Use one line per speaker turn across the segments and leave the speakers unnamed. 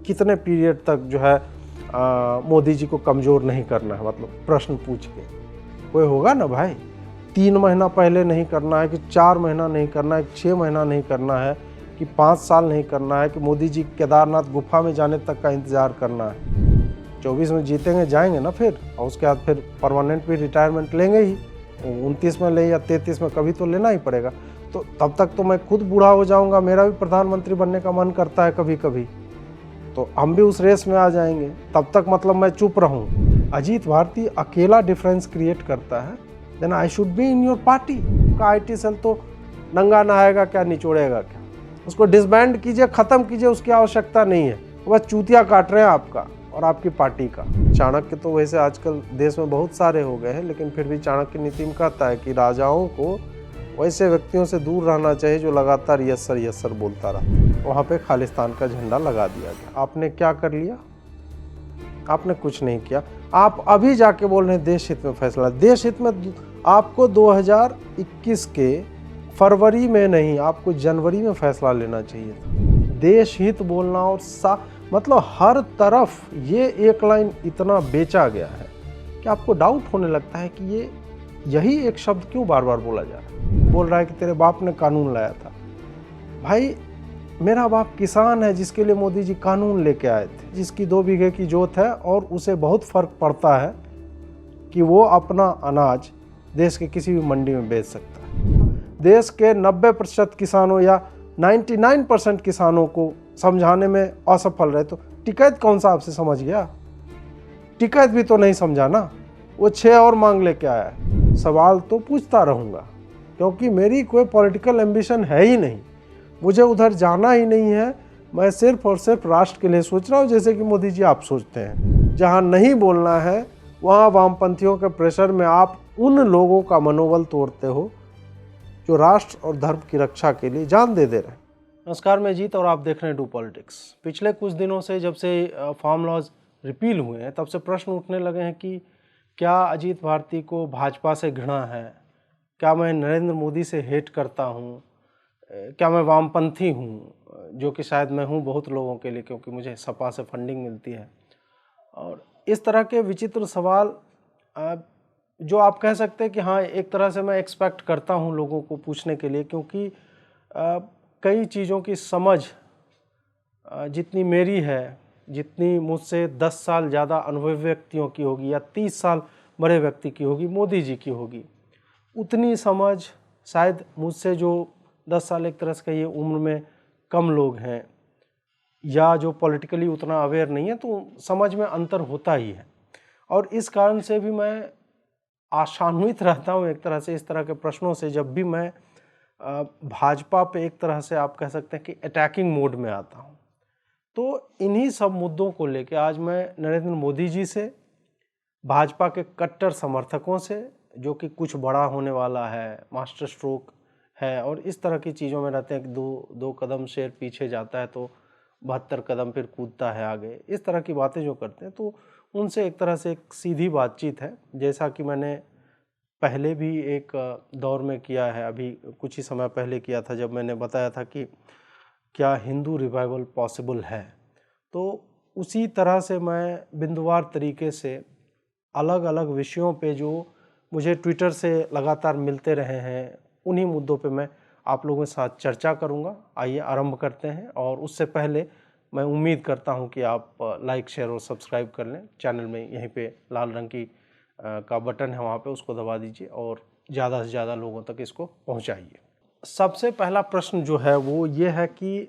कितने पीरियड तक जो है मोदी जी को कमज़ोर नहीं करना है, मतलब प्रश्न पूछ के कोई होगा ना भाई। 3 महीना पहले नहीं करना है कि 4 महीना नहीं करना है, 6 महीना नहीं करना है कि 5 साल नहीं करना है कि मोदी जी केदारनाथ गुफा में जाने तक का इंतज़ार करना है। 24 में जीतेंगे जाएंगे ना फिर, और उसके बाद फिर परमानेंट भी रिटायरमेंट लेंगे ही, 29 में ले या 33 में कभी तो लेना ही पड़ेगा। तो तब तक तो मैं खुद बूढ़ा हो जाऊंगा, मेरा भी प्रधानमंत्री बनने का मन करता है कभी कभी, तो हम भी उस रेस में आ जाएंगे। तब तक मतलब मैं चुप रहूं। अजीत भारती अकेला डिफरेंस क्रिएट करता है, then I should be in your party. का IT सेल तो नंगा नहाएगा क्या, निचोड़ेगा क्या, उसको डिसबैंड कीजिए, ख़त्म कीजिए, उसकी आवश्यकता नहीं है। बस चूतिया काट रहे हैं आपका और आपकी पार्टी का। चाणक्य तो वैसे आजकल देश में बहुत सारे हो गए हैं, लेकिन फिर भी चाणक्य नीति में कहता है कि राजाओं को वैसे व्यक्तियों से दूर रहना चाहिए जो लगातार यस्सर यस्सर बोलता रहता। वहाँ पे खालिस्तान का झंडा लगा दिया गया। आपने क्या कर लिया? आपने कुछ नहीं किया। आप अभी जाके बोल रहे हैं देश हित में फैसला। देश हित में आपको 2021 के फरवरी में नहीं, आपको जनवरी में फैसला लेना चाहिए था। देश हित बोलना और मतलब हर तरफ ये एक लाइन इतना बेचा गया है कि आपको डाउट होने लगता है कि ये यही एक शब्द क्यों बार बार बोला जा रहा है। बोल रहा है कि तेरे बाप ने कानून लाया था। भाई मेरा बाप किसान है जिसके लिए मोदी जी कानून लेके आए थे, जिसकी 2 बीघे की जोत है और उसे बहुत फर्क पड़ता है कि वो अपना अनाज देश के किसी भी मंडी में बेच सकता है। देश के 90% किसानों या 99% किसानों को समझाने में असफल रहे, तो टिकैत कौन सा आपसे समझ गया? टिकैत भी तो नहीं समझा ना, वो 6 और मांग लेके आया है। सवाल तो पूछता रहूँगा क्योंकि मेरी कोई पॉलिटिकल एम्बिशन है ही नहीं, मुझे उधर जाना ही नहीं है। मैं सिर्फ और सिर्फ राष्ट्र के लिए सोच रहा हूँ, जैसे कि मोदी जी आप सोचते हैं। जहाँ नहीं बोलना है वहाँ वामपंथियों के प्रेशर में आप उन लोगों का मनोबल तोड़ते हो जो राष्ट्र और धर्म की रक्षा के लिए जान दे रहे हैं। नमस्कार, मैं जीत और आप देख रहे हैं डू पॉलिटिक्स। पिछले कुछ दिनों से जब से फार्म लॉज रिपील हुए हैं तब से प्रश्न उठने लगे हैं कि क्या अजीत भारती को भाजपा से घृणा है, क्या मैं नरेंद्र मोदी से हेट करता हूँ, क्या मैं वामपंथी हूँ, जो कि शायद मैं हूँ बहुत लोगों के लिए क्योंकि मुझे सपा से फंडिंग मिलती है। और इस तरह के विचित्र सवाल जो आप कह सकते हैं कि हाँ एक तरह से मैं एक्सपेक्ट करता हूँ लोगों को पूछने के लिए, क्योंकि कई चीज़ों की समझ जितनी मेरी है, जितनी मुझसे 10 साल ज़्यादा अनुभवी व्यक्तियों की होगी या 30 साल बड़े व्यक्ति की होगी, मोदी जी की होगी, उतनी समझ शायद मुझसे जो 10 साल एक तरह से कहिए उम्र में कम लोग हैं या जो पॉलिटिकली उतना अवेयर नहीं है, तो समझ में अंतर होता ही है। और इस कारण से भी मैं आशान्वित रहता हूँ एक तरह से इस तरह के प्रश्नों से, जब भी मैं भाजपा पे एक तरह से आप कह सकते हैं कि अटैकिंग मोड में आता हूँ। तो इन्हीं सब मुद्दों को लेकर आज मैं नरेंद्र मोदी जी से, भाजपा के कट्टर समर्थकों से, जो कि कुछ बड़ा होने वाला है, मास्टर स्ट्रोक है और इस तरह की चीज़ों में रहते हैं कि दो कदम शेर पीछे जाता है तो 72 कदम फिर कूदता है आगे, इस तरह की बातें जो करते हैं, तो उनसे एक तरह से एक सीधी बातचीत है, जैसा कि मैंने पहले भी एक दौर में किया है। अभी कुछ ही समय पहले किया था जब मैंने बताया था कि क्या हिंदू रिवाइवल पॉसिबल है। तो उसी तरह से मैं बिंदुवार तरीके से अलग अलग विषयों पे जो मुझे ट्विटर से लगातार मिलते रहे हैं, उन्हीं मुद्दों पे मैं आप लोगों के साथ चर्चा करूंगा। आइए आरंभ करते हैं। और उससे पहले मैं उम्मीद करता हूं कि आप लाइक, शेयर और सब्सक्राइब कर लें चैनल में। यहीं पे लाल रंग की का बटन है, वहाँ पे उसको दबा दीजिए और ज़्यादा से ज़्यादा लोगों तक इसको पहुँचाइए। सबसे पहला प्रश्न जो है वो ये है कि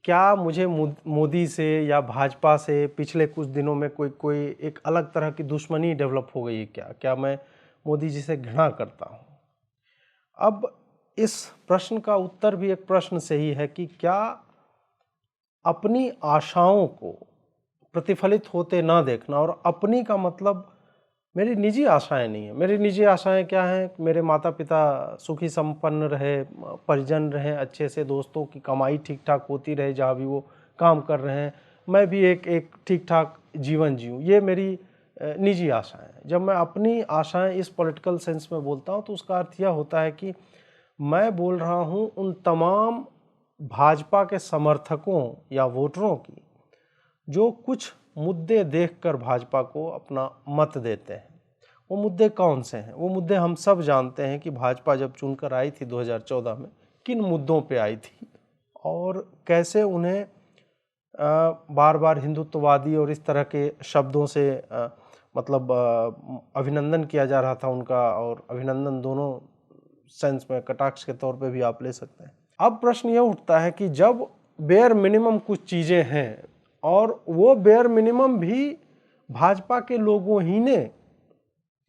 क्या मुझे मोदी से या भाजपा से पिछले कुछ दिनों में कोई एक अलग तरह की दुश्मनी डेवलप हो गई है? क्या मैं मोदी जी से घृणा करता हूँ? अब इस प्रश्न का उत्तर भी एक प्रश्न से ही है कि क्या अपनी आशाओं को प्रतिफलित होते ना देखना, और अपनी का मतलब मेरी निजी आशाएं नहीं है। मेरी निजी आशाएं क्या हैं? मेरे माता पिता सुखी संपन्न रहे, परिजन रहे अच्छे से, दोस्तों की कमाई ठीक ठाक होती रहे जहाँ भी वो काम कर रहे हैं, मैं भी एक ठीक ठाक जीवन जीऊँ, ये मेरी निजी आशाएं हैं। जब मैं अपनी आशाएं इस पॉलिटिकल सेंस में बोलता हूँ तो उसका अर्थ यह होता है कि मैं बोल रहा हूँ उन तमाम भाजपा के समर्थकों या वोटरों की जो कुछ मुद्दे देखकर भाजपा को अपना मत देते हैं। वो मुद्दे कौन से हैं? वो मुद्दे हम सब जानते हैं कि भाजपा जब चुनकर आई थी 2014 में, किन मुद्दों पे आई थी और कैसे उन्हें बार बार हिंदुत्ववादी और इस तरह के शब्दों से मतलब अभिनंदन किया जा रहा था उनका, और अभिनंदन दोनों सेंस में, कटाक्ष के तौर पे भी आप ले सकते हैं। अब प्रश्न ये उठता है कि जब बेयर मिनिमम कुछ चीज़ें हैं और वो बेयर मिनिमम भी भाजपा के लोगों ही ने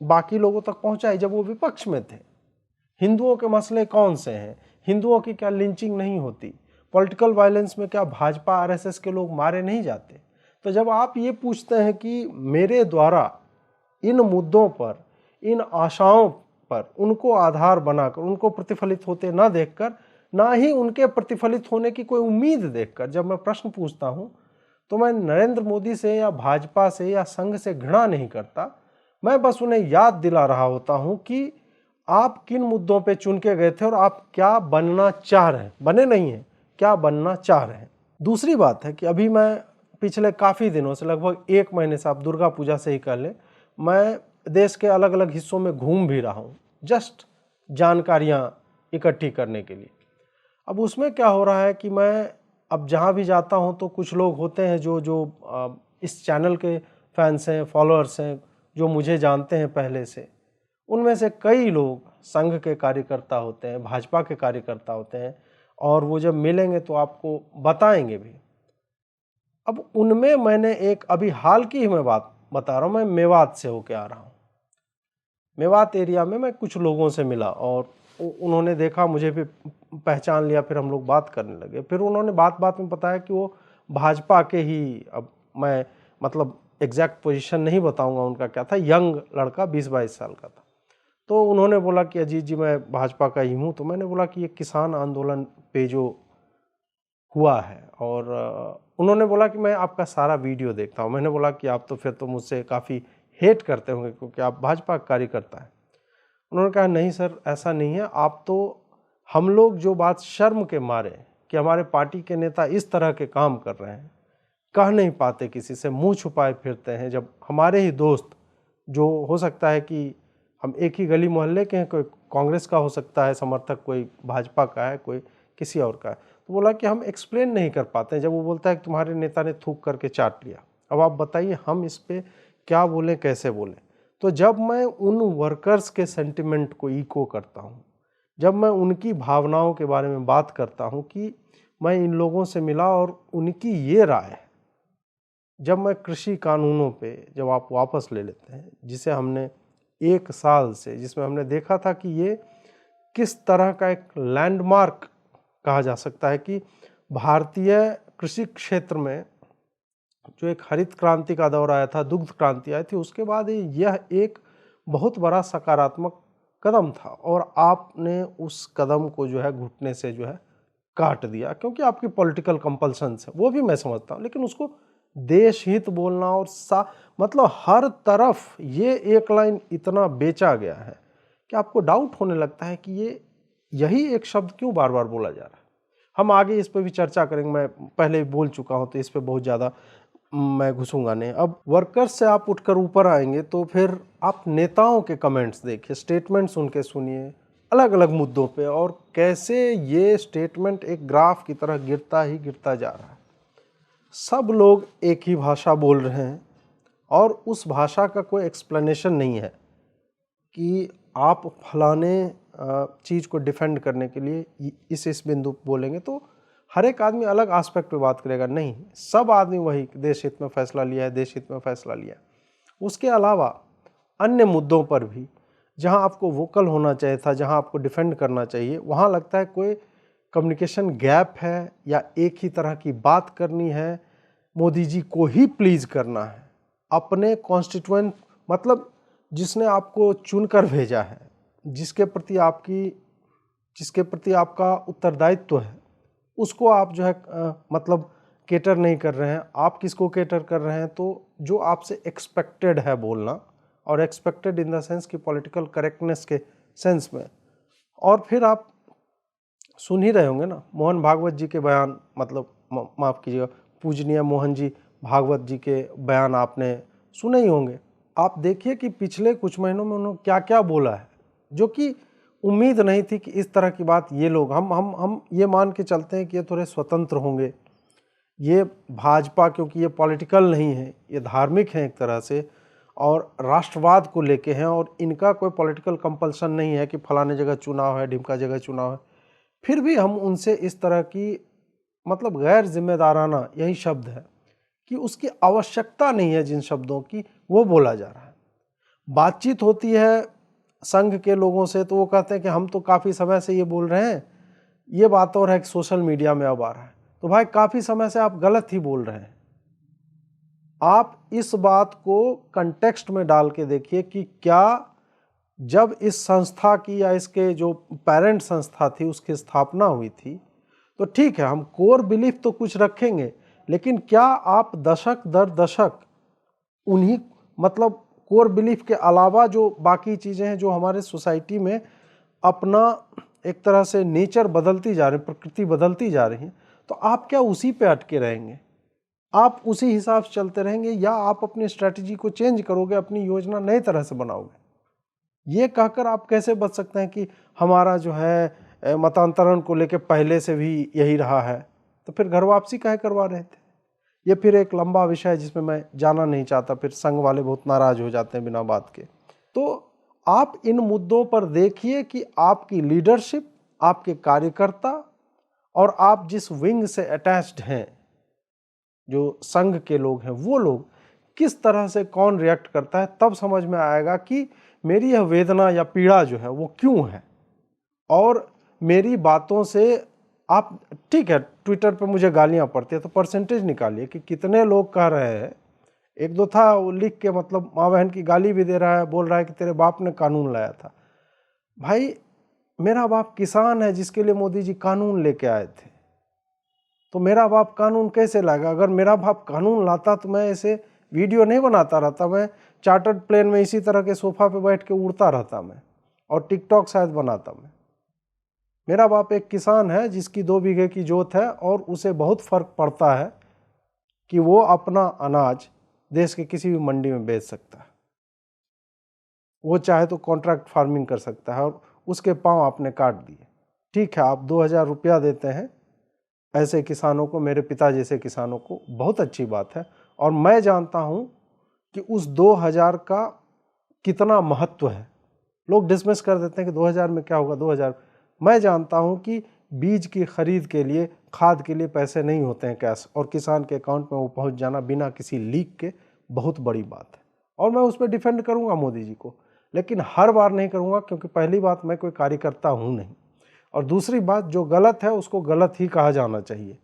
बाकी लोगों तक पहुंचाई जब वो विपक्ष में थे। हिंदुओं के मसले कौन से हैं? हिंदुओं की क्या लिंचिंग नहीं होती? पॉलिटिकल वायलेंस में क्या भाजपा आरएसएस के लोग मारे नहीं जाते? तो जब आप ये पूछते हैं कि मेरे द्वारा इन मुद्दों पर, इन आशाओं पर उनको आधार बनाकर, उनको प्रतिफलित होते ना देखकर, ना ही उनके प्रतिफलित होने की कोई उम्मीद देखकर जब मैं प्रश्न पूछता हूं, तो मैं नरेंद्र मोदी से या भाजपा से या संघ से घृणा नहीं करता। मैं बस उन्हें याद दिला रहा होता हूं कि आप किन मुद्दों पे चुन के गए थे और आप क्या बनना चाह रहे हैं, बने नहीं हैं, क्या बनना चाह रहे हैं। दूसरी बात है कि अभी मैं पिछले काफ़ी दिनों से, लगभग 1 महीने से, आप दुर्गा पूजा से ही कह लें, मैं देश के अलग अलग हिस्सों में घूम भी रहा हूँ, जस्ट जानकारियाँ इकट्ठी करने के लिए। अब उसमें क्या हो रहा है कि मैं अब जहाँ भी जाता हूँ तो कुछ लोग होते हैं जो इस चैनल के फैंस हैं, फॉलोअर्स हैं, जो मुझे जानते हैं पहले से। उनमें से कई लोग संघ के कार्यकर्ता होते हैं, भाजपा के कार्यकर्ता होते हैं, और वो जब मिलेंगे तो आपको बताएंगे भी। अब उनमें मैंने एक, अभी हाल की ही मैं बात बता रहा हूँ, मैं मेवात से होके आ रहा हूँ। मेवात एरिया में मैं कुछ लोगों से मिला और उन्होंने देखा, मुझे भी पहचान लिया, फिर हम लोग बात करने लगे। फिर उन्होंने बात बात में बताया कि वो भाजपा के ही, अब मैं मतलब एग्जैक्ट पोजीशन नहीं बताऊंगा उनका क्या था, यंग लड़का 20-22 साल का था। तो उन्होंने बोला कि अजीत जी मैं भाजपा का ही हूँ। तो मैंने बोला कि ये किसान आंदोलन पे जो हुआ है, और उन्होंने बोला कि मैं आपका सारा वीडियो देखता हूँ। मैंने बोला कि आप तो फिर तो मुझसे काफ़ी हेट करते होंगे क्योंकि आप भाजपा का कार्यकर्ता हैं। उन्होंने कहा नहीं सर, ऐसा नहीं है, आप तो, हम लोग जो बात शर्म के मारे कि हमारे पार्टी के नेता इस तरह के काम कर रहे हैं, कह नहीं पाते किसी से, मुंह छुपाए फिरते हैं, जब हमारे ही दोस्त, जो हो सकता है कि हम एक ही गली मोहल्ले के हैं, कोई कांग्रेस का हो सकता है समर्थक, कोई भाजपा का है, कोई किसी और का है, तो बोला कि हम एक्सप्लेन नहीं कर पाते हैं जब वो बोलता है कि तुम्हारे नेता ने थूक करके चाट लिया। अब आप बताइए हम इस पे क्या बोलें, कैसे बोलें। तो जब मैं उन वर्कर्स के सेंटिमेंट को इको करता हूँ, जब मैं उनकी भावनाओं के बारे में बात करता हूँ कि मैं इन लोगों से मिला और उनकी ये राय है, जब मैं कृषि कानूनों पे, जब आप वापस ले लेते हैं, जिसे हमने 1 साल से, जिसमें हमने देखा था कि ये किस तरह का एक लैंडमार्क कहा जा सकता है कि भारतीय कृषि क्षेत्र में जो एक हरित क्रांति का दौर आया था, दुग्ध क्रांति आई थी, उसके बाद यह एक बहुत बड़ा सकारात्मक कदम था, और आपने उस कदम को जो है घुटने से जो है काट दिया, क्योंकि आपकी पॉलिटिकल कंपल्शंस है, वो भी मैं समझता हूँ, लेकिन उसको देश हित बोलना और मतलब हर तरफ ये एक लाइन इतना बेचा गया है कि आपको डाउट होने लगता है कि ये यही एक शब्द क्यों बार बार बोला जा रहा है। हम आगे इस पर भी चर्चा करेंगे, मैं पहले भी बोल चुका हूँ, तो इस पर बहुत ज़्यादा मैं घुसूंगा नहीं। अब वर्कर्स से आप उठकर ऊपर आएंगे तो फिर आप नेताओं के कमेंट्स देखिए, स्टेटमेंट्स उनके सुनिए अलग अलग मुद्दों पे, और कैसे ये स्टेटमेंट एक ग्राफ की तरह गिरता ही गिरता जा रहा है। सब लोग एक ही भाषा बोल रहे हैं और उस भाषा का कोई एक्सप्लेनेशन नहीं है कि आप फलाने चीज़ को डिफेंड करने के लिए इस बिंदु बोलेंगे तो हर एक आदमी अलग एस्पेक्ट पे बात करेगा। नहीं, सब आदमी वही देश हित में फैसला लिया है, देश हित में फैसला लिया। उसके अलावा अन्य मुद्दों पर भी जहां आपको वोकल होना चाहिए था, जहां आपको डिफेंड करना चाहिए, वहां लगता है कोई कम्युनिकेशन गैप है या एक ही तरह की बात करनी है, मोदी जी को ही प्लीज़ करना है, अपने कॉन्स्टिट्यूएंट, मतलब जिसने आपको चुनकर भेजा है, जिसके प्रति आपका उत्तरदायित्व है, उसको आप जो है मतलब केटर नहीं कर रहे हैं। आप किसको केटर कर रहे हैं? तो जो आपसे एक्सपेक्टेड है बोलना, और एक्सपेक्टेड इन द सेंस कि पॉलिटिकल करेक्टनेस के सेंस में। और फिर आप सुन ही रहे होंगे ना मोहन भागवत जी के बयान, मतलब माफ़ कीजिएगा, पूजनीय मोहन जी भागवत जी के बयान आपने सुने ही होंगे। आप देखिए कि पिछले कुछ महीनों में उन्होंने क्या क्या बोला है, जो कि उम्मीद नहीं थी कि इस तरह की बात ये लोग, हम ये मान के चलते हैं कि ये थोड़े स्वतंत्र होंगे, ये भाजपा क्योंकि ये पॉलिटिकल नहीं है, ये धार्मिक हैं एक तरह से और राष्ट्रवाद को लेके हैं और इनका कोई पॉलिटिकल कंपल्सन नहीं है कि फलाने जगह चुनाव है, ढिमका जगह चुनाव है। फिर भी हम उनसे इस तरह की मतलब गैर जिम्मेदाराना, यही शब्द है कि उसकी आवश्यकता नहीं है जिन शब्दों की, वो बोला जा रहा है। बातचीत होती है संघ के लोगों से तो वो कहते हैं कि हम तो काफ़ी समय से ये बोल रहे हैं, ये बात और है कि सोशल मीडिया में अब आ रहा है। तो भाई काफ़ी समय से आप गलत ही बोल रहे हैं। आप इस बात को कंटेक्स्ट में डाल के देखिए कि क्या जब इस संस्था की या इसके जो पेरेंट संस्था थी उसकी स्थापना हुई थी तो ठीक है, हम कोर बिलीफ तो कुछ रखेंगे, लेकिन क्या आप दशक दर दशक उन्हीं मतलब कोर बिलीफ के अलावा जो बाकी चीज़ें हैं जो हमारे सोसाइटी में अपना एक तरह से नेचर बदलती जा रही, प्रकृति बदलती जा रही है, तो आप क्या उसी पे अटके रहेंगे? आप उसी हिसाब से चलते रहेंगे या आप अपनी स्ट्रैटेजी को चेंज करोगे, अपनी योजना नए तरह से बनाओगे? ये कहकर आप कैसे बच सकते हैं कि हमारा जो है मतांतरण को लेकर पहले से भी यही रहा है? तो फिर घर वापसी काहे करवा रहे थे? ये फिर एक लंबा विषय है जिसमें मैं जाना नहीं चाहता, फिर संघ वाले बहुत नाराज हो जाते हैं बिना बात के। तो आप इन मुद्दों पर देखिए कि आपकी लीडरशिप, आपके कार्यकर्ता और आप जिस विंग से अटैच्ड हैं, जो संघ के लोग हैं, वो लोग किस तरह से कौन रिएक्ट करता है, तब समझ में आएगा कि मेरी यह वेदना या पीड़ा जो है वो क्यों है। और मेरी बातों से आप, ठीक है ट्विटर पे मुझे गालियां पड़ती है तो परसेंटेज निकालिए कि कितने लोग कह रहे हैं। एक दो था वो लिख के मतलब माँ बहन की गाली भी दे रहा है, बोल रहा है कि तेरे बाप ने कानून लाया था। भाई मेरा बाप किसान है जिसके लिए मोदी जी कानून लेके आए थे, तो मेरा बाप कानून कैसे लाएगा? अगर मेरा बाप कानून लाता तो मैं ऐसे वीडियो नहीं बनाता रहता, मैं चार्टर्ड प्लेन में इसी तरह के सोफा पे बैठ के उड़ता रहता मैं, और टिकटॉक शायद बनाता मैं। मेरा बाप एक किसान है जिसकी 2 बीघे की जोत है और उसे बहुत फर्क पड़ता है कि वो अपना अनाज देश के किसी भी मंडी में बेच सकता है। वो चाहे तो कॉन्ट्रैक्ट फार्मिंग कर सकता है और उसके पांव आपने काट दिए। ठीक है, आप 2000 रुपया देते हैं ऐसे किसानों को, मेरे पिता जैसे किसानों को, बहुत अच्छी बात है। और मैं जानता हूं कि उस 2000 का कितना महत्व है। लोग डिसमिस कर देते हैं कि 2000 में क्या होगा, 2000। मैं जानता हूं कि बीज की खरीद के लिए, खाद के लिए पैसे नहीं होते हैं कैश, और किसान के अकाउंट में वो पहुंच जाना बिना किसी लीक के बहुत बड़ी बात है। और मैं उस पर डिफेंड करूंगा मोदी जी को, लेकिन हर बार नहीं करूंगा, क्योंकि पहली बात मैं कोई कार्यकर्ता हूं नहीं, और दूसरी बात जो गलत है उसको गलत ही कहा जाना चाहिए।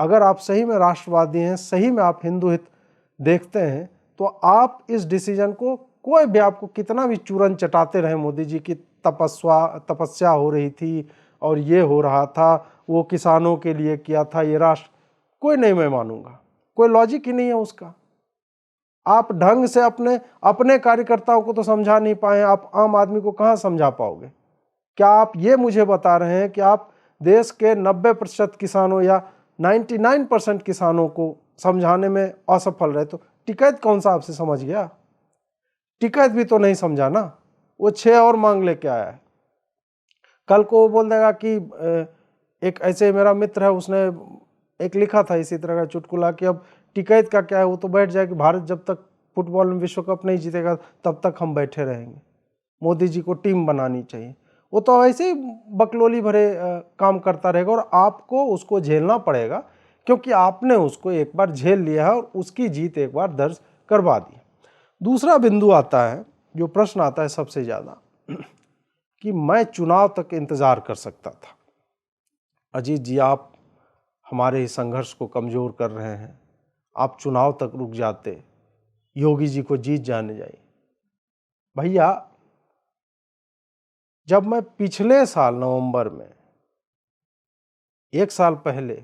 अगर आप सही में राष्ट्रवादी हैं, सही में आप हिंदू हित देखते हैं, तो आप इस डिसीजन को, कोई भी आपको कितना भी चूरन चटाते रहे, मोदी जी की तपस्या हो रही थी और ये हो रहा था, वो किसानों के लिए किया था, ये राष्ट्र, कोई नहीं मैं मानूंगा, कोई लॉजिक ही नहीं है उसका। आप ढंग से अपने कार्यकर्ताओं को तो समझा नहीं पाए, आप आम आदमी को कहां समझा पाओगे? क्या आप ये मुझे बता रहे हैं कि आप देश के 90% किसानों या 99% किसानों को समझाने में असफल रहे? तो टिकैत कौन सा आपसे समझ गया? टिकैत भी तो नहीं समझा ना, वो 6 और मांग लेके आया है। कल को वो बोल देगा कि एक ऐसे मेरा मित्र है, उसने एक लिखा था इसी तरह का चुटकुला कि अब टिकैत का क्या है, वो तो बैठ जाए कि भारत जब तक फुटबॉल में विश्व कप नहीं जीतेगा तब तक हम बैठे रहेंगे, मोदी जी को टीम बनानी चाहिए। वो तो ऐसे ही बकलोली भरे काम करता रहेगा, और आपको उसको झेलना पड़ेगा, क्योंकि आपने उसको एक बार झेल लिया है और उसकी जीत एक बार दर्ज करवा दी। दूसरा बिंदु आता है, जो प्रश्न आता है सबसे ज़्यादा, कि मैं चुनाव तक इंतज़ार कर सकता था। अजीत जी, आप हमारे इस संघर्ष को कमज़ोर कर रहे हैं, आप चुनाव तक रुक जाते, योगी जी को जीत जाने जाइए। भैया, जब मैं पिछले साल नवंबर में, 1 साल पहले,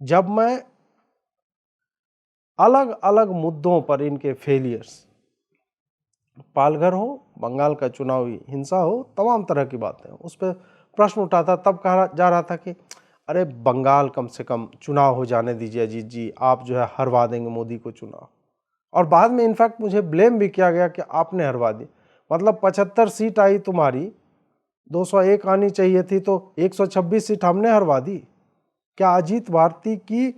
जब मैं अलग अलग मुद्दों पर इनके फेलियर्स, पालघर हो, बंगाल का चुनावी हिंसा हो, तमाम तरह की बातें, उस पर प्रश्न उठाता, तब कहा जा रहा था कि अरे बंगाल कम से कम चुनाव हो जाने दीजिए अजीत जी, आप जो है हरवा देंगे मोदी को चुनाव। और बाद में इनफैक्ट मुझे ब्लेम भी किया गया कि आपने हरवा दी। मतलब 75 सीट आई तुम्हारी, 201 आनी चाहिए थी, तो 126 सीट हमने हरवा दी। क्या अजीत भारती की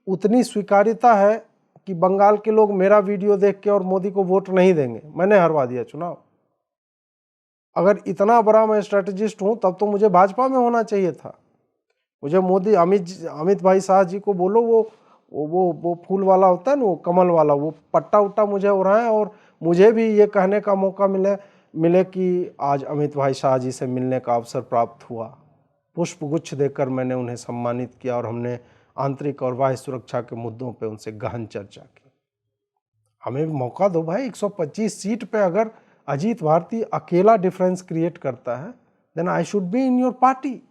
उतनी स्वीकार्यता है कि बंगाल के लोग मेरा वीडियो देख के और मोदी को वोट नहीं देंगे? मैंने हरवा दिया चुनाव। अगर इतना बड़ा मैं स्ट्रेटेजिस्ट हूं तब तो मुझे भाजपा में होना चाहिए था। मुझे मोदी अमित भाई शाह जी को बोलो, वो फूल वाला होता है ना, वो कमल वाला, वो पट्टा उट्टा मुझे उड़ाएं और मुझे भी ये कहने का मौका मिले कि आज अमित भाई शाह जी से मिलने का अवसर प्राप्त हुआ। पुष्प गुच्छ देकर मैंने उन्हें सम्मानित किया और हमने आंतरिक और बाह्य सुरक्षा के मुद्दों पे उनसे गहन चर्चा की। हमें भी मौका दो भाई। 125 सीट पे अगर अजीत भारती अकेला डिफरेंस क्रिएट करता है, then I should be in your party.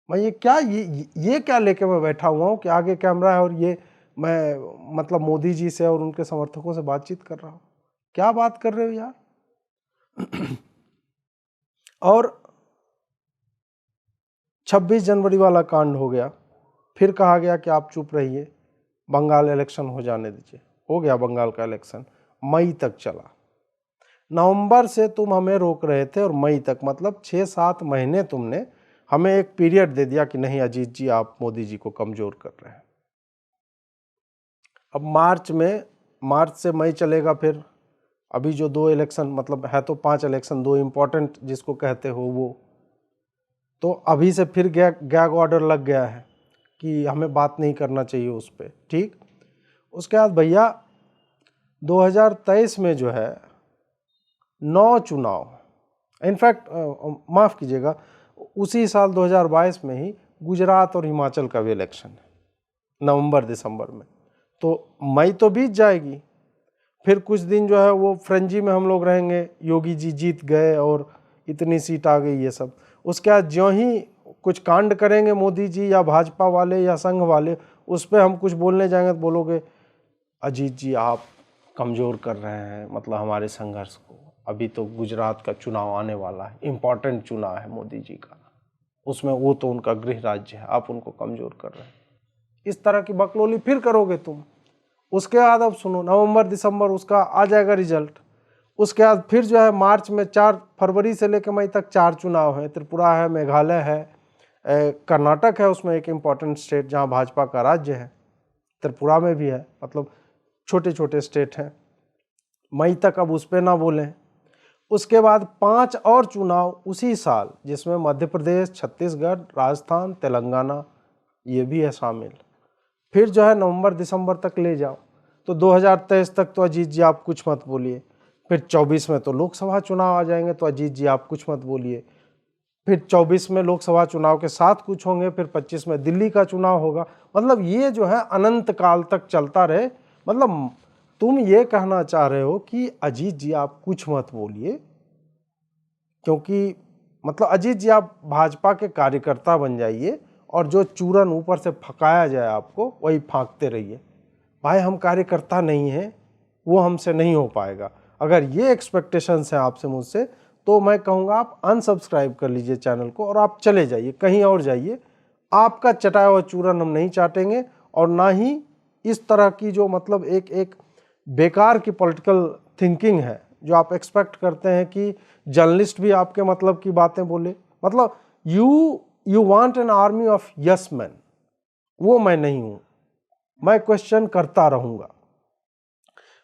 मैं ये क्या लेके मैं बैठा हुआ हूँ कि आगे कैमरा है और ये मैं मतलब मोदी जी से और उनके समर्थकों से बातचीत कर रहा हूँ? क्या बात कर रहे हो यार। और 26 जनवरी वाला कांड हो गया, फिर कहा गया कि आप चुप रहिए, बंगाल इलेक्शन हो जाने दीजिए। हो गया बंगाल का इलेक्शन, मई तक चला। नवंबर से तुम हमें रोक रहे थे और मई तक, मतलब 6-7 महीने तुमने हमें एक पीरियड दे दिया कि नहीं अजीत जी आप मोदी जी को कमजोर कर रहे हैं। अब मार्च से मई चलेगा, फिर अभी जो 2 इलेक्शन, मतलब है तो 5 इलेक्शन, 2 इम्पोर्टेंट जिसको कहते हो वो, तो अभी से फिर गैग ऑर्डर लग गया है कि हमें बात नहीं करना चाहिए उस पर। ठीक, उसके बाद भैया 2023 में जो है 9 चुनाव, इनफैक्ट माफ़ कीजिएगा, उसी साल 2022 में ही गुजरात और हिमाचल का भी इलेक्शन है नवंबर दिसंबर में। तो मई तो बीत जाएगी, फिर कुछ दिन जो है वो फ्रेंजी में हम लोग रहेंगे, योगी जी जीत गए और इतनी सीट आ गई ये सब। उसके बाद ज्यों ही कुछ कांड करेंगे मोदी जी या भाजपा वाले या संघ वाले, उस पर हम कुछ बोलने जाएंगे तो बोलोगे अजीत जी आप कमज़ोर कर रहे हैं मतलब हमारे संघर्ष को। अभी तो गुजरात का चुनाव आने वाला है, इम्पॉर्टेंट चुनाव है मोदी जी का, उसमें वो तो उनका गृह राज्य है, आप उनको कमज़ोर कर रहे हैं। इस तरह की बकलोली फिर करोगे तुम। उसके बाद अब सुनो, नवंबर दिसंबर उसका आ जाएगा रिजल्ट। उसके बाद फिर जो है मार्च में 4 फरवरी से लेकर मई तक 4 चुनाव हैं। त्रिपुरा है, मेघालय है, कर्नाटक है, उसमें एक इम्पॉर्टेंट स्टेट जहां भाजपा का राज्य है, त्रिपुरा में भी है, मतलब छोटे छोटे स्टेट हैं। मई तक अब उस पर ना बोलें। उसके बाद 5 और चुनाव उसी साल, जिसमें मध्य प्रदेश, छत्तीसगढ़, राजस्थान, तेलंगाना ये भी है शामिल। फिर जो है नवंबर दिसंबर तक ले जाओ, तो 2023 तक तो अजीत जी आप कुछ मत बोलिए। फिर 24 में तो लोकसभा चुनाव आ जाएंगे, तो अजीत जी आप कुछ मत बोलिए। फिर 24 में लोकसभा चुनाव के साथ कुछ होंगे, फिर 25 में दिल्ली का चुनाव होगा। मतलब ये जो है अनंत काल तक चलता रहे। मतलब तुम ये कहना चाह रहे हो कि अजीत जी आप कुछ मत बोलिए, क्योंकि मतलब अजीत जी आप भाजपा के कार्यकर्ता बन जाइए और जो चूरन ऊपर से फकाया जाए आपको वही फाँकते रहिए। भाई हम कार्यकर्ता नहीं हैं, वो हमसे नहीं हो पाएगा। अगर ये एक्सपेक्टेशंस हैं आपसे मुझसे, तो मैं कहूँगा आप अनसब्सक्राइब कर लीजिए चैनल को और आप चले जाइए, कहीं और जाइए। आपका चटाया हुआ चूरन हम नहीं चाटेंगे, और ना ही इस तरह की जो मतलब एक बेकार की पॉलिटिकल थिंकिंग है जो आप एक्सपेक्ट करते हैं कि जर्नलिस्ट भी आपके मतलब की बातें बोले। मतलब you want an army of yes man, वो मैं नहीं हूं। मैं क्वेश्चन करता रहूंगा।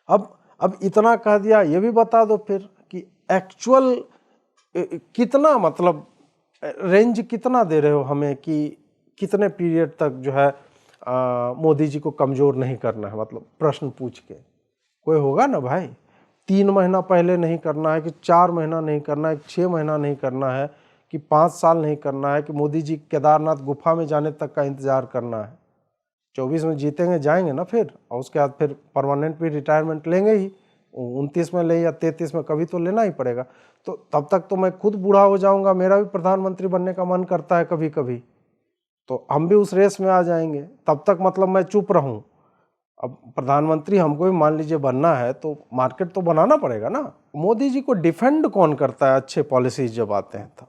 अब इतना कह दिया, ये भी बता दो फिर कि एक्चुअल कितना मतलब रेंज कितना दे रहे हो हमें कि कितने पीरियड तक जो है मोदी जी को कमजोर नहीं करना है। मतलब प्रश्न पूछ के कोई होगा ना भाई। 3 महीना पहले नहीं करना है कि 4 महीना नहीं करना है, 6 महीना नहीं करना है कि 5 साल नहीं करना है कि मोदी जी केदारनाथ गुफा में जाने तक का इंतजार करना है। 24 में जीतेंगे जाएंगे ना फिर, और उसके बाद फिर परमानेंट भी रिटायरमेंट लेंगे ही, 29 में ले या 33 में कभी तो लेना ही पड़ेगा। तो तब तक तो मैं खुद बूढ़ा हो जाऊंगा, मेरा भी प्रधानमंत्री बनने का मन करता है कभी कभी, तो हम भी उस रेस में आ जाएंगे। तब तक मतलब मैं चुप रहूं। अब प्रधानमंत्री हमको भी मान लीजिए बनना है तो मार्केट तो बनाना पड़ेगा ना। मोदी जी को डिफेंड कौन करता है अच्छे पॉलिसीज जब आते हैं तब?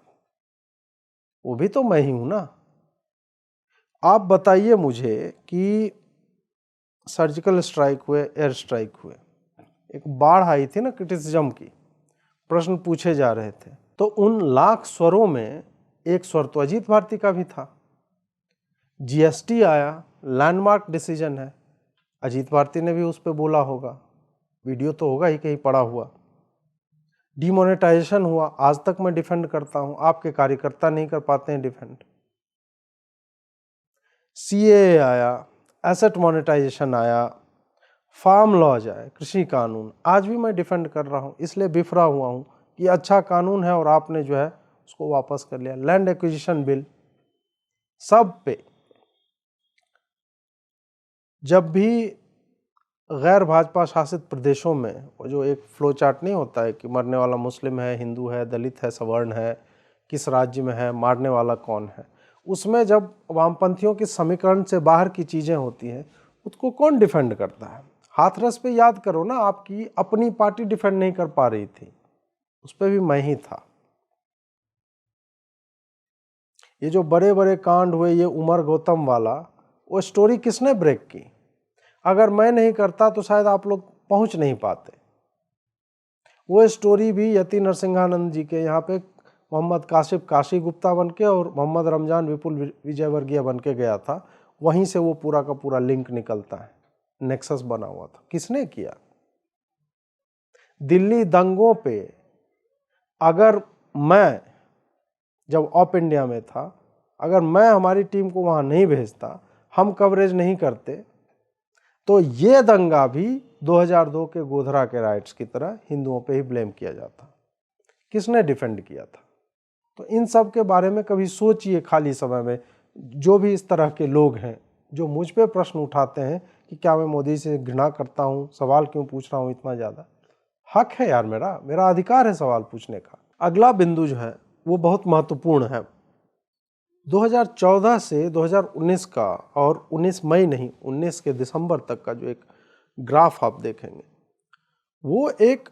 वो भी तो मैं ही हूं ना। आप बताइए मुझे कि सर्जिकल स्ट्राइक हुए, एयर स्ट्राइक हुए, एक बाढ़ आई थी ना क्रिटिसिज्म की, प्रश्न पूछे जा रहे थे, तो उन लाख स्वरों में एक स्वर तो अजीत भारती का भी था। जीएसटी आया, लैंडमार्क डिसीजन है, अजीत भारती ने भी उस पर बोला होगा, वीडियो तो होगा ही कहीं पड़ा हुआ। डिमोनेटाइजेशन हुआ, आज तक मैं डिफेंड करता हूं, आपके कार्यकर्ता नहीं कर पाते हैं डिफेंड। सीएए आया, एसेट मोनेटाइजेशन आया, फार्म लॉज आए, कृषि कानून, आज भी मैं डिफेंड कर रहा हूं, इसलिए बिफरा हुआ हूं कि अच्छा कानून है और आपने जो है उसको वापस कर लिया। लैंड एक्विजिशन बिल, सब पे जब भी गैर भाजपा शासित प्रदेशों में वो जो एक फ्लो चार्ट नहीं होता है कि मरने वाला मुस्लिम है, हिंदू है, दलित है, सवर्ण है, किस राज्य में है, मारने वाला कौन है, उसमें जब वामपंथियों के समीकरण से बाहर की चीज़ें होती हैं उसको कौन डिफेंड करता है? हाथरस पे याद करो ना, आपकी अपनी पार्टी डिफेंड नहीं कर पा रही थी, उस पर भी मैं ही था। ये जो बड़े बड़े कांड हुए, ये उमर गौतम वाला, वो स्टोरी किसने ब्रेक की? अगर मैं नहीं करता तो शायद आप लोग पहुंच नहीं पाते। वो स्टोरी भी यति नरसिंहानंद जी के यहाँ पे मोहम्मद काशिफ काशी गुप्ता बन के और मोहम्मद रमजान विपुल विजयवर्गीय बन के गया था, वहीं से वो पूरा का पूरा लिंक निकलता है, नेक्सस बना हुआ था। किसने किया? दिल्ली दंगों पे अगर मैं जब ऑप इंडिया में था, अगर मैं हमारी टीम को वहाँ नहीं भेजता, हम कवरेज नहीं करते, तो ये दंगा भी 2002 के गोधरा के राइट्स की तरह हिंदुओं पे ही ब्लेम किया जाता। किसने डिफेंड किया था? तो इन सब के बारे में कभी सोचिए खाली समय में। जो भी इस तरह के लोग हैं जो मुझ पे प्रश्न उठाते हैं कि क्या मैं मोदी से घृणा करता हूँ, सवाल क्यों पूछ रहा हूँ इतना ज़्यादा, हक है यार, मेरा अधिकार है सवाल पूछने का। अगला बिंदु जो है वो बहुत महत्वपूर्ण है। 2014 से 2019 का, और 19 मई नहीं 19 के दिसंबर तक का जो एक ग्राफ आप देखेंगे, वो एक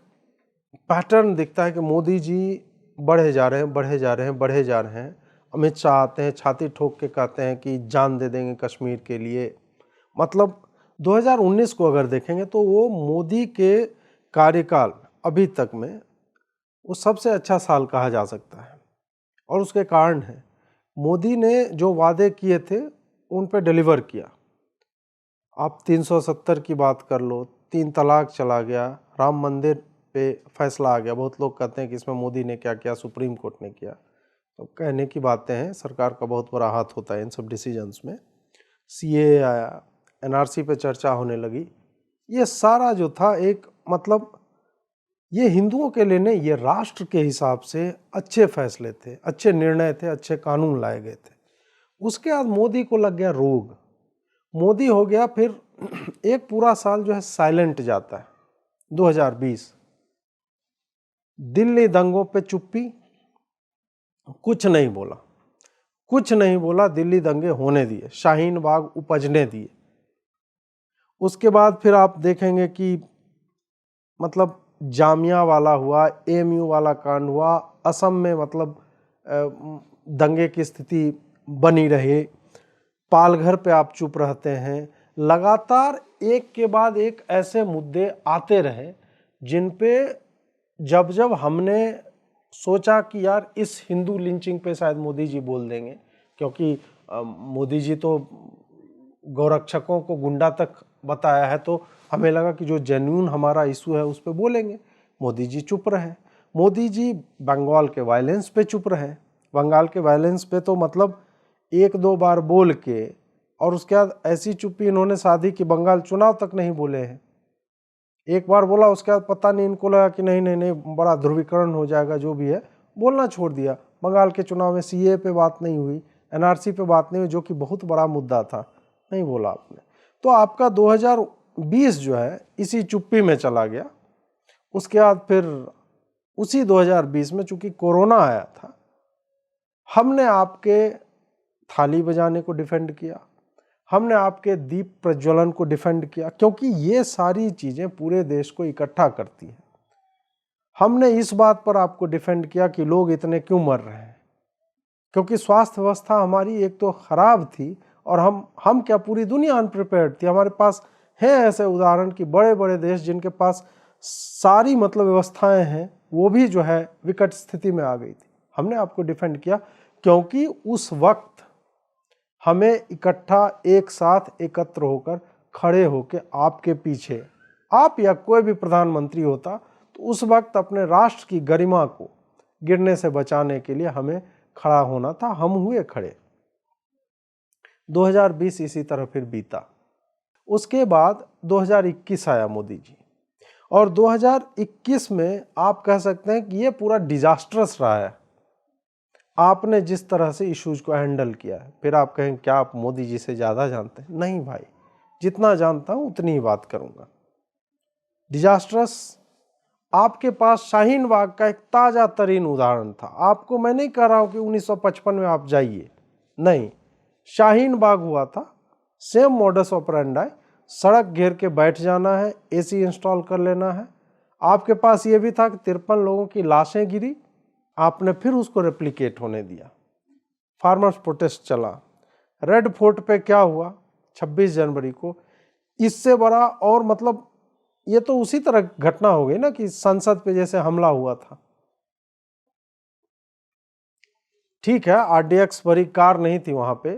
पैटर्न दिखता है कि मोदी जी बढ़े जा रहे हैं, बढ़े जा रहे हैं, बढ़े जा रहे हैं। अमित शाह आते हैं, छाती ठोक के कहते हैं कि जान दे देंगे कश्मीर के लिए। मतलब 2019 को अगर देखेंगे तो वो मोदी के कार्यकाल अभी तक में वो सबसे अच्छा साल कहा जा सकता है। और उसके कारण है, मोदी ने जो वादे किए थे उन पे डिलीवर किया। आप 370 की बात कर लो, 3 तलाक चला गया, राम मंदिर पे फैसला आ गया। बहुत लोग कहते हैं कि इसमें मोदी ने क्या किया, सुप्रीम कोर्ट ने किया, तो कहने की बातें हैं, सरकार का बहुत बड़ा हाथ होता है इन सब डिसीजंस में। सीएए आया, एनआरसी पे चर्चा होने लगी। ये सारा जो था एक मतलब ये हिंदुओं के लिए नहीं, ये राष्ट्र के हिसाब से अच्छे फैसले थे, अच्छे निर्णय थे, अच्छे कानून लाए गए थे। उसके बाद मोदी को लग गया रोग, मोदी हो गया, फिर एक पूरा साल जो है साइलेंट जाता है। 2020 दिल्ली दंगों पे चुप्पी, कुछ नहीं बोला, कुछ नहीं बोला, दिल्ली दंगे होने दिए, शाहीन बाग उपजने दिए। उसके बाद फिर आप देखेंगे कि मतलब जामिया वाला हुआ, एएमयू वाला कांड हुआ, असम में मतलब दंगे की स्थिति बनी रही, पालघर पे आप चुप रहते हैं। लगातार एक के बाद एक ऐसे मुद्दे आते रहे जिन पे जब जब हमने सोचा कि यार इस हिंदू लिंचिंग पे शायद मोदी जी बोल देंगे, क्योंकि मोदी जी तो गौरक्षकों को गुंडा तक बताया है, तो हमें लगा कि जो जेन्युइन हमारा इशू है उस पर बोलेंगे। मोदी जी चुप रहे। मोदी जी बंगाल के वायलेंस पे चुप रहे। बंगाल के वायलेंस पे तो मतलब 1-2 बार बोल के, और उसके बाद ऐसी चुप्पी इन्होंने साधी कि बंगाल चुनाव तक नहीं बोले हैं। एक बार बोला, उसके बाद पता नहीं इनको लगा कि नहीं नहीं नहीं बड़ा ध्रुवीकरण हो जाएगा, जो भी है बोलना छोड़ दिया। बंगाल के चुनाव में सीए पे बात नहीं हुई, एनआरसी पे बात नहीं हुई, जो कि बहुत बड़ा मुद्दा था, नहीं बोला आपने। तो आपका 2020 जो है इसी चुप्पी में चला गया। उसके बाद फिर उसी 2020 में चूंकि कोरोना आया था, हमने आपके थाली बजाने को डिफेंड किया, हमने आपके दीप प्रज्वलन को डिफेंड किया, क्योंकि ये सारी चीजें पूरे देश को इकट्ठा करती हैं। हमने इस बात पर आपको डिफेंड किया कि लोग इतने क्यों मर रहे हैं, क्योंकि स्वास्थ्य व्यवस्था हमारी एक तो खराब थी और हम क्या, पूरी दुनिया अनप्रिपेयर्ड थी। हमारे पास हैं ऐसे उदाहरण कि बड़े बड़े देश जिनके पास सारी मतलब व्यवस्थाएं हैं, वो भी जो है विकट स्थिति में आ गई थी। हमने आपको डिफेंड किया क्योंकि उस वक्त हमें इकट्ठा एक साथ एकत्र होकर खड़े होकर आपके पीछे, आप या कोई भी प्रधानमंत्री होता तो उस वक्त अपने राष्ट्र की गरिमा को गिरने से बचाने के लिए हमें खड़ा होना था। हम हुए खड़े। 2020 इसी तरह फिर बीता। उसके बाद 2021 आया मोदी जी, और 2021 में आप कह सकते हैं कि ये पूरा डिजास्टरस रहा है। आपने जिस तरह से इश्यूज को हैंडल किया है, फिर आप कहें क्या आप मोदी जी से ज़्यादा जानते हैं? नहीं भाई, जितना जानता हूं उतनी ही बात करूंगा। डिजास्टरस, आपके पास शाहीन बाग का एक ताज़ा तरीन उदाहरण था। आपको मैं नहीं कह रहा हूं कि 1955 में आप जाइए, नहीं, शाहीन बाग हुआ था, सेम मॉडस ऑपरेंडाई, सड़क घेर के बैठ जाना है, एसी इंस्टॉल कर लेना है। आपके पास ये भी था कि 53 लोगों की लाशें गिरी, आपने फिर उसको रेप्लिकेट होने दिया। फार्मर्स प्रोटेस्ट चला। रेड फोर्ट पे क्या हुआ 26 जनवरी को, इससे बड़ा और मतलब ये तो उसी तरह घटना हो गई ना कि संसद पे जैसे हमला हुआ था। ठीक है, आरडीएक्स बड़ी कार नहीं थी वहां पे,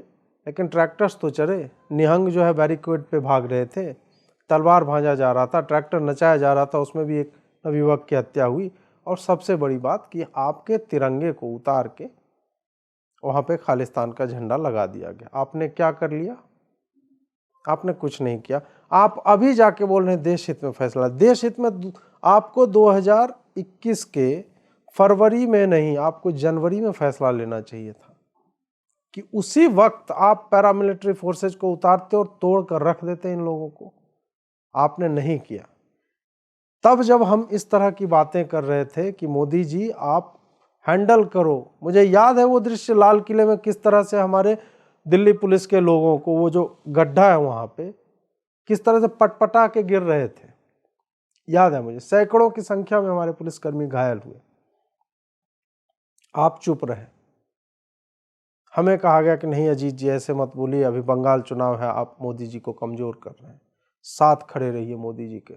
लेकिन ट्रैक्टर्स तो चले। निहंग जो है बैरिकेड पे भाग रहे थे, तलवार भांजा जा रहा था, ट्रैक्टर नचाया जा रहा था, उसमें भी एक नवयुवक की हत्या हुई। और सबसे बड़ी बात कि आपके तिरंगे को उतार के वहां पे खालिस्तान का झंडा लगा दिया गया। आपने क्या कर लिया? आपने कुछ नहीं किया। आप अभी जाके बोल रहे हैं देश हित में फैसला। देश हित में आपको 2021 के फरवरी में नहीं, आपको जनवरी में फैसला लेना चाहिए था कि उसी वक्त आप पैरामिलिट्री फोर्सेज को उतारते और तोड़ कर रख देते इन लोगों को। आपने नहीं किया। तब जब हम इस तरह की बातें कर रहे थे कि मोदी जी आप हैंडल करो, मुझे याद है वो दृश्य लाल किले में किस तरह से हमारे दिल्ली पुलिस के लोगों को, वो जो गड्ढा है वहां पे, किस तरह से पटपटा के गिर रहे थे, याद है मुझे। सैकड़ों की संख्या में हमारे पुलिसकर्मी घायल हुए। आप चुप रहे। हमें कहा गया कि नहीं अजीत जी ऐसे मत बोलिए, अभी बंगाल चुनाव है, आप मोदी जी को कमजोर कर रहे हैं, साथ खड़े रहिए मोदी जी के।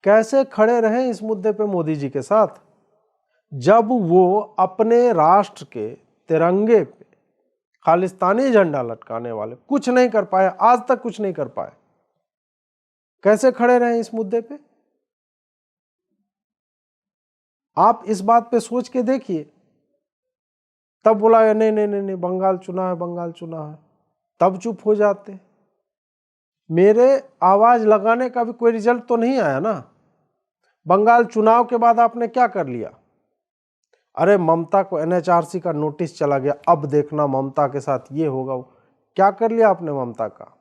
कैसे खड़े रहें इस मुद्दे पे मोदी जी के साथ, जब वो अपने राष्ट्र के तिरंगे पे खालिस्तानी झंडा लटकाने वाले कुछ नहीं कर पाए, आज तक कुछ नहीं कर पाए। कैसे खड़े रहें इस मुद्दे पे? आप इस बात पे सोच के देखिए। तब बोला नहीं नहीं नहीं नहीं, बंगाल चुनाव है, बंगाल चुनाव है, तब चुप हो जाते। मेरे आवाज लगाने का भी कोई रिजल्ट तो नहीं आया ना। बंगाल चुनाव के बाद आपने क्या कर लिया? अरे ममता को एनएचआरसी का नोटिस चला गया, अब देखना ममता के साथ ये होगा। क्या कर लिया आपने ममता का?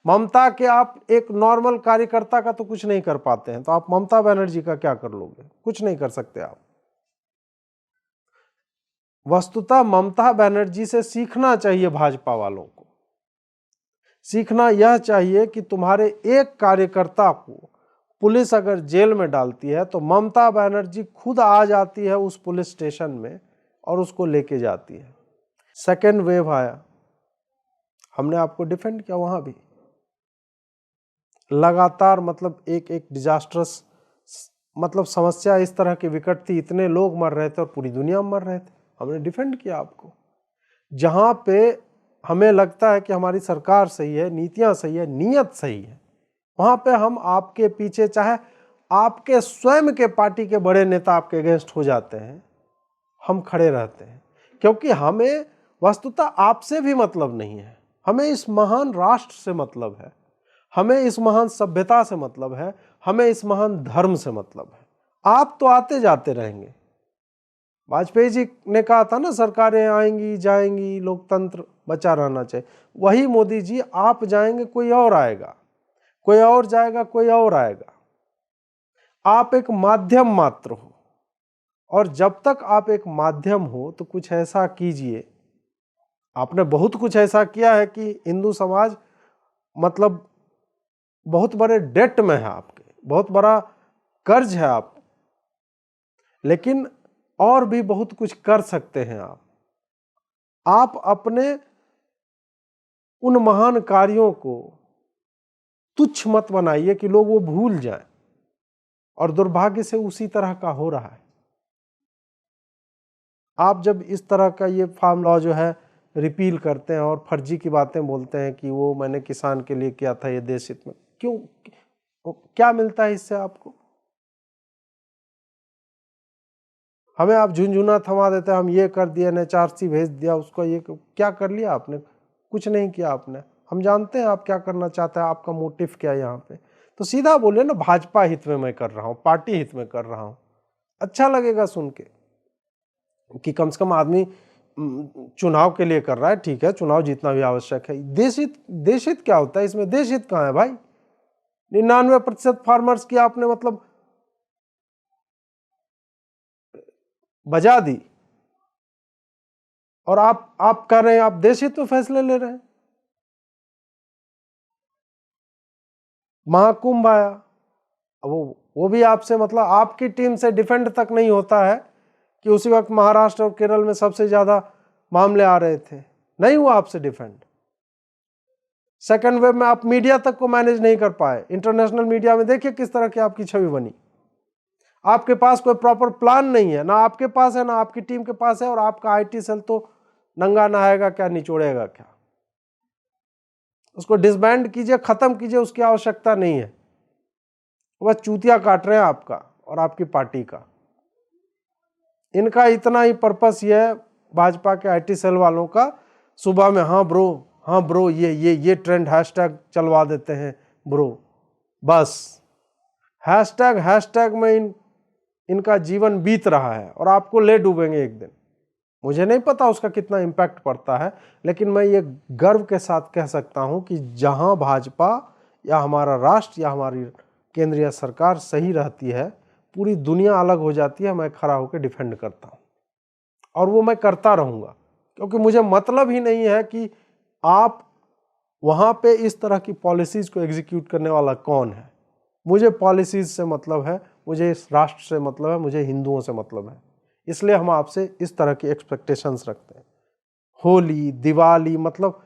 ममता के आप एक नॉर्मल कार्यकर्ता का तो कुछ नहीं कर पाते हैं, तो आप ममता बनर्जी का क्या कर लोगे? कुछ नहीं कर सकते आप। वस्तुतः ममता बनर्जी से सीखना चाहिए भाजपा वालों को। सीखना यह चाहिए कि तुम्हारे एक कार्यकर्ता को पुलिस अगर जेल में डालती है तो ममता बनर्जी खुद आ जाती है उस पुलिस स्टेशन में और उसको लेके जाती है। सेकेंड वेव आया, हमने आपको डिफेंड किया। वहां भी लगातार मतलब एक एक डिजास्टरस मतलब समस्या इस तरह की विकट थी, इतने लोग मर रहे थे और पूरी दुनिया में मर रहे थे, हमने डिफेंड किया आपको। जहां पे हमें लगता है कि हमारी सरकार सही है, नीतियां सही है, नीयत सही है, वहां पे हम आपके पीछे, चाहे आपके स्वयं के पार्टी के बड़े नेता आपके अगेंस्ट हो जाते हैं, हम खड़े रहते हैं। क्योंकि हमें वस्तुतः आपसे भी मतलब नहीं है, हमें इस महान राष्ट्र से मतलब है, हमें इस महान सभ्यता से मतलब है, हमें इस महान धर्म से मतलब है। आप तो आते जाते रहेंगे। वाजपेयी जी ने कहा था ना, सरकारें आएंगी जाएंगी, लोकतंत्र बचा रहना चाहिए। वही मोदी जी, आप जाएंगे कोई और आएगा, कोई और जाएगा कोई और आएगा। आप एक माध्यम मात्र हो, और जब तक आप एक माध्यम हो तो कुछ ऐसा कीजिए। आपने बहुत कुछ ऐसा किया है कि हिंदू समाज मतलब बहुत बड़े डेट में है, आपके बहुत बड़ा कर्ज है आप, लेकिन और भी बहुत कुछ कर सकते हैं आप। अपने उन महान कार्यों को तुच्छ मत बनाइए कि लोग वो भूल जाएं। और दुर्भाग्य से उसी तरह का हो रहा है। आप जब इस तरह का ये फार्म लॉ जो है रिपील करते हैं और फर्जी की बातें बोलते हैं कि वो मैंने किसान के लिए किया था, ये देश हित में, क्यों, क्या मिलता है इससे आपको? हमें आप झुंझुना थमा देते हैं, हम ये कर दिया, NHRC भेज दिया उसको, ये क्या कर लिया आपने? कुछ नहीं किया आपने। हम जानते हैं आप क्या करना चाहते हैं, आपका मोटिव क्या है यहाँ पे। तो सीधा बोलिए ना, भाजपा हित में मैं कर रहा हूँ, पार्टी हित में कर रहा हूँ। अच्छा लगेगा सुन के कि कम से कम आदमी चुनाव के लिए कर रहा है। ठीक है, चुनाव जीतना भी आवश्यक है। देश हित क्या होता है इसमें? देश हित कहाँ है भाई? 99% फार्मर्स की आपने मतलब बजा दी, और आप कर रहे हैं, आप देश हित में फैसले ले रहे हैं। महाकुंभ आया, वो भी आपसे मतलब आपकी टीम से डिफेंड तक नहीं होता है कि उसी वक्त महाराष्ट्र और केरल में सबसे ज्यादा मामले आ रहे थे, नहीं हुआ आपसे डिफेंड। सेकेंड वेव में आप मीडिया तक को मैनेज नहीं कर पाए। इंटरनेशनल मीडिया में देखिए किस तरह की आपकी छवि बनी। आपके पास कोई प्रॉपर प्लान नहीं है, ना आपके पास है ना आपकी टीम के पास है, और आपका IT सेल तो नंगा नहाएगा क्या, निचोड़ेगा क्या? उसको डिसबैंड कीजिए, खत्म कीजिए, उसकी आवश्यकता नहीं है। बस चूतिया काट रहे हैं आपका और आपकी पार्टी का। इनका इतना ही पर्पस ये है, भाजपा के IT सेल वालों का, सुबह में हाँ ब्रो ये ट्रेंड हैशटैग चलवा देते हैं ब्रो। बस हैशटैग में इनका जीवन बीत रहा है, और आपको ले डूबेंगे एक दिन। मुझे नहीं पता उसका कितना इम्पैक्ट पड़ता है, लेकिन मैं ये गर्व के साथ कह सकता हूं कि जहां भाजपा या हमारा राष्ट्र या हमारी केंद्रीय सरकार सही रहती है, पूरी दुनिया अलग हो जाती है। मैं खड़ा होकर डिफेंड करता हूं, और वो मैं करता रहूंगा, क्योंकि मुझे मतलब ही नहीं है कि आप वहां पे इस तरह की पॉलिसीज को एग्जीक्यूट करने वाला कौन है। मुझे पॉलिसीज से मतलब है, मुझे इस राष्ट्र से मतलब है, मुझे हिंदुओं से मतलब है। इसलिए हम आपसे इस तरह की एक्सपेक्टेशंस रखते हैं। होली, दिवाली, मतलब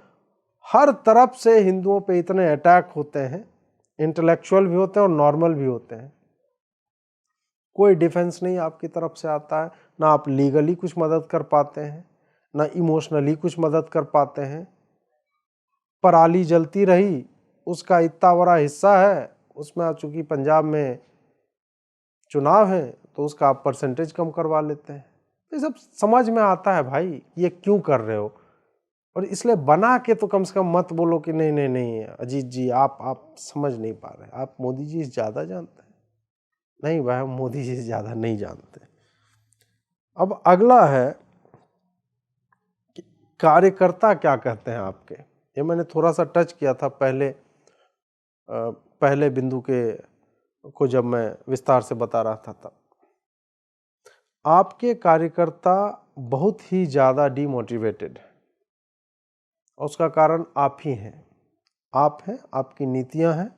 हर तरफ से हिंदुओं पे इतने अटैक होते हैं, इंटेलेक्चुअल भी होते हैं और नॉर्मल भी होते हैं। कोई डिफेंस नहीं आपकी तरफ से आता है, ना आप लीगली कुछ मदद कर पाते हैं, ना इमोशनली कुछ मदद कर पाते हैं। पराली जलती रही, उसका इतना बड़ा हिस्सा है, उसमें चूंकि पंजाब में चुनाव है तो उसका आप परसेंटेज कम करवा लेते हैं। ये सब समझ में आता है भाई, ये क्यों कर रहे हो। और इसलिए बना के तो कम से कम मत बोलो कि नहीं नहीं नहीं अजीत जी आप समझ नहीं पा रहे, आप मोदी जी से ज़्यादा जानते हैं। नहीं भाई, मोदी जी से ज़्यादा नहीं जानते। अब अगला है कि कार्यकर्ता क्या कहते हैं आपके। ये मैंने थोड़ा सा टच किया था पहले बिंदु को जब मैं विस्तार से बता रहा था तब। आपके कार्यकर्ता बहुत ही ज़्यादा डीमोटिवेटेड है, और उसका कारण आप ही हैं। आप हैं, आपकी नीतियां हैं,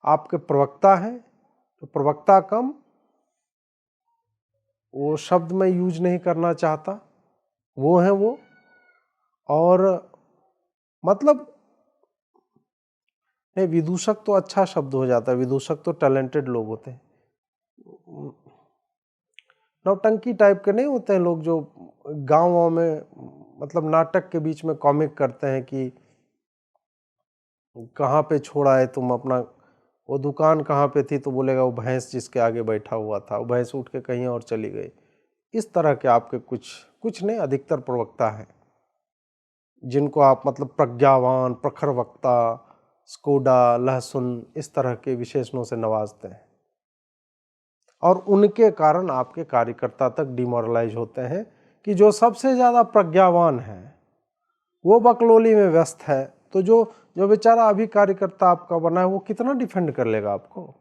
आपके प्रवक्ता हैं। तो प्रवक्ता कम, वो शब्द मैं यूज नहीं करना चाहता, वो हैं वो। और मतलब नहीं, विदूषक तो अच्छा शब्द हो जाता है, विदूषक तो टैलेंटेड लोग होते हैं। नौटंकी टाइप के नहीं होते हैं लोग जो गाँव में मतलब नाटक के बीच में कॉमिक करते हैं कि कहाँ पे छोड़ा है तुम अपना, वो दुकान कहाँ पे थी, तो बोलेगा वो भैंस जिसके आगे बैठा हुआ था, वो भैंस उठ के कहीं और चली गई। इस तरह के आपके कुछ नहीं, अधिकतर प्रवक्ता हैं जिनको आप मतलब प्रज्ञावान, प्रखर वक्ता, स्कोडा, लहसुन, इस तरह के विशेषणों से नवाजते हैं। और उनके कारण आपके कार्यकर्ता तक डिमोरलाइज होते हैं कि जो सबसे ज़्यादा प्रज्ञावान है वो बकलोली में व्यस्त है, तो जो बेचारा अभी कार्यकर्ता आपका बना है वो कितना डिफेंड कर लेगा आपको।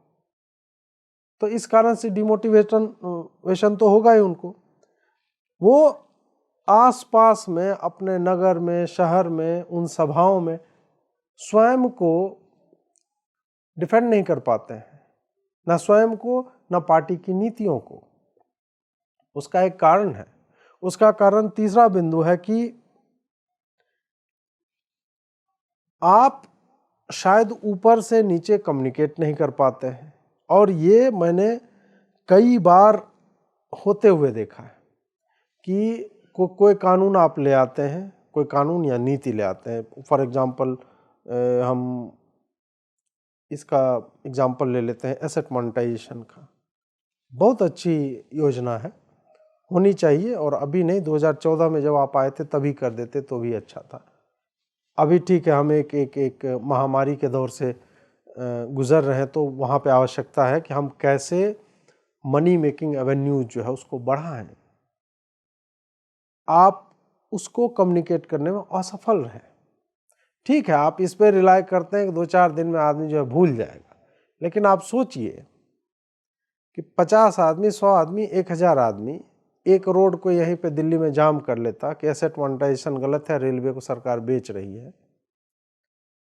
तो इस कारण से डिमोटिवेशन तो होगा ही उनको। वो आसपास में, अपने नगर में, शहर में, उन सभाओं में स्वयं को डिफेंड नहीं कर पाते हैं, ना स्वयं को ना पार्टी की नीतियों को। उसका एक कारण है। उसका कारण तीसरा बिंदु है कि आप शायद ऊपर से नीचे कम्युनिकेट नहीं कर पाते हैं, और ये मैंने कई बार होते हुए देखा है कि कोई कानून आप ले आते हैं, कोई कानून या नीति ले आते हैं। फॉर एग्जांपल हम इसका एग्जांपल ले लेते हैं एसेट मोनेटाइजेशन का। बहुत अच्छी योजना है, होनी चाहिए, और अभी नहीं, 2014 में जब आप आए थे तभी कर देते तो भी अच्छा था। अभी ठीक है, हम एक महामारी के दौर से गुजर रहे हैं, तो वहाँ पे आवश्यकता है कि हम कैसे मनी मेकिंग एवेन्यूज जो है उसको बढ़ाएं। आप उसको कम्युनिकेट करने में असफल रहे। ठीक है, आप इस पे रिलाय करते हैं कि 2-4 दिन में आदमी जो है भूल जाएगा, लेकिन आप सोचिए कि 50 आदमी, 100 आदमी, 1000 आदमी एक रोड को यहीं पे दिल्ली में जाम कर लेता कि एसेट मोनेटाइजेशन गलत है, रेलवे को सरकार बेच रही है,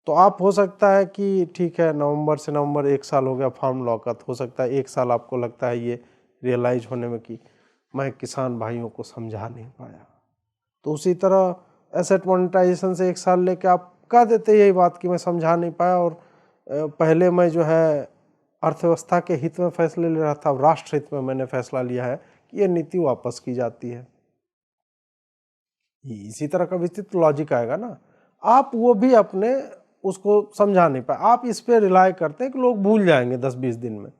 तो आप हो सकता है कि ठीक है, नवंबर से नवंबर 1 साल हो गया फार्म लॉ का, तो हो सकता है 1 साल आपको लगता है ये रियलाइज होने में कि मैं किसान भाइयों को समझा नहीं पाया। तो उसी तरह एसेट मोनेटाइजेशन से 1 साल लेके आप कह देते यही बात कि मैं समझा नहीं पाया, और पहले मैं जो है अर्थव्यवस्था के हित में फैसले ले रहा था, राष्ट्र हित में मैंने फैसला लिया है कि ये नीति वापस की जाती है। इसी तरह का विस्तृत लॉजिक आएगा ना। आप वो भी अपने उसको समझा नहीं पाए, आप इस पे रिलाय करते हैं कि लोग भूल जाएंगे 10-20 दिन में।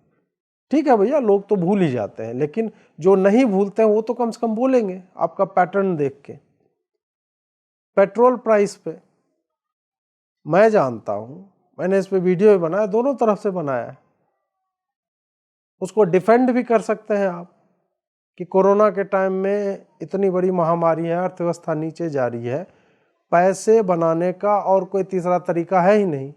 ठीक है भैया, लोग तो भूल ही जाते हैं, लेकिन जो नहीं भूलते हैं वो तो कम से कम बोलेंगे आपका पैटर्न देख के। पेट्रोल प्राइस पे मैं जानता हूं, मैंने इस पे वीडियो भी बनाया, दोनों तरफ से बनाया है। उसको डिफेंड भी कर सकते हैं आप कि कोरोना के टाइम में इतनी बड़ी महामारी है, अर्थव्यवस्था नीचे जा रही है, पैसे बनाने का और कोई तीसरा तरीका है ही नहीं,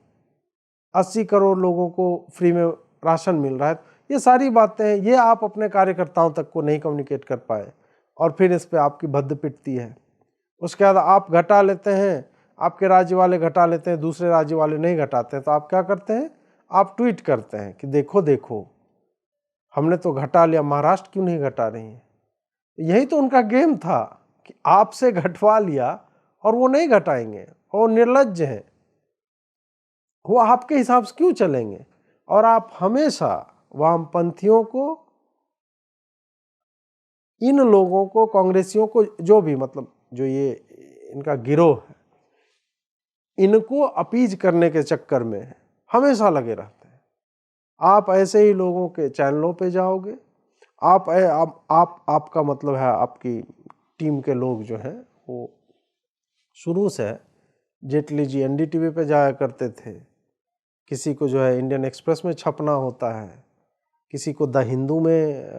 80 करोड़ लोगों को फ्री में राशन मिल रहा है। ये सारी बातें हैं, ये आप अपने कार्यकर्ताओं तक को नहीं कम्युनिकेट कर पाए, और फिर इस पे आपकी भद्द पिटती है। उसके बाद आप घटा लेते हैं, आपके राज्य वाले घटा लेते हैं, दूसरे राज्य वाले नहीं घटाते हैं, तो आप क्या करते हैं, आप ट्वीट करते हैं कि देखो देखो हमने तो घटा लिया, महाराष्ट्र क्यों नहीं घटा रही है। यही तो उनका गेम था कि आपसे घटवा लिया और वो नहीं घटाएंगे, और निर्लज्ज हैं, वो आपके हिसाब से क्यों चलेंगे। और आप हमेशा वामपंथियों को, इन लोगों को, कांग्रेसियों को, जो भी मतलब जो ये इनका गिरोह है, इनको अपीज करने के चक्कर में हमेशा लगे रहते हैं। आप ऐसे ही लोगों के चैनलों पे जाओगे, आपका मतलब है आपकी टीम के लोग जो हैं वो शुरू से, जेटली जी एनडीटीवी पे जाया करते थे, किसी को जो है इंडियन एक्सप्रेस में छपना होता है, किसी को द हिंदू में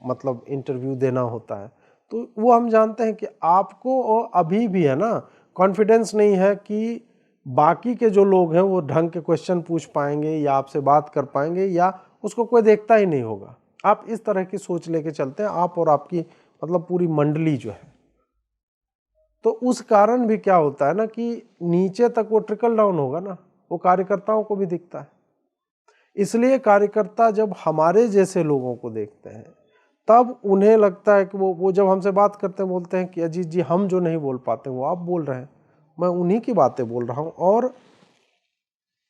मतलब इंटरव्यू देना होता है, तो वो हम जानते हैं कि आपको अभी भी है ना कॉन्फिडेंस नहीं है कि बाकी के जो लोग हैं वो ढंग के क्वेश्चन पूछ पाएंगे या आपसे बात कर पाएंगे, या उसको कोई देखता ही नहीं होगा। आप इस तरह की सोच लेके चलते हैं, आप और आपकी मतलब पूरी मंडली जो है। तो उस कारण भी क्या होता है ना कि नीचे तक वो ट्रिकल डाउन होगा ना, वो कार्यकर्ताओं को भी दिखता है। इसलिए कार्यकर्ता जब हमारे जैसे लोगों को देखते हैं तब उन्हें लगता है कि वो जब हमसे बात करते हैं बोलते हैं कि अजीत जी हम जो नहीं बोल पाते वो आप बोल रहे हैं, मैं उन्हीं की बातें बोल रहा हूँ। और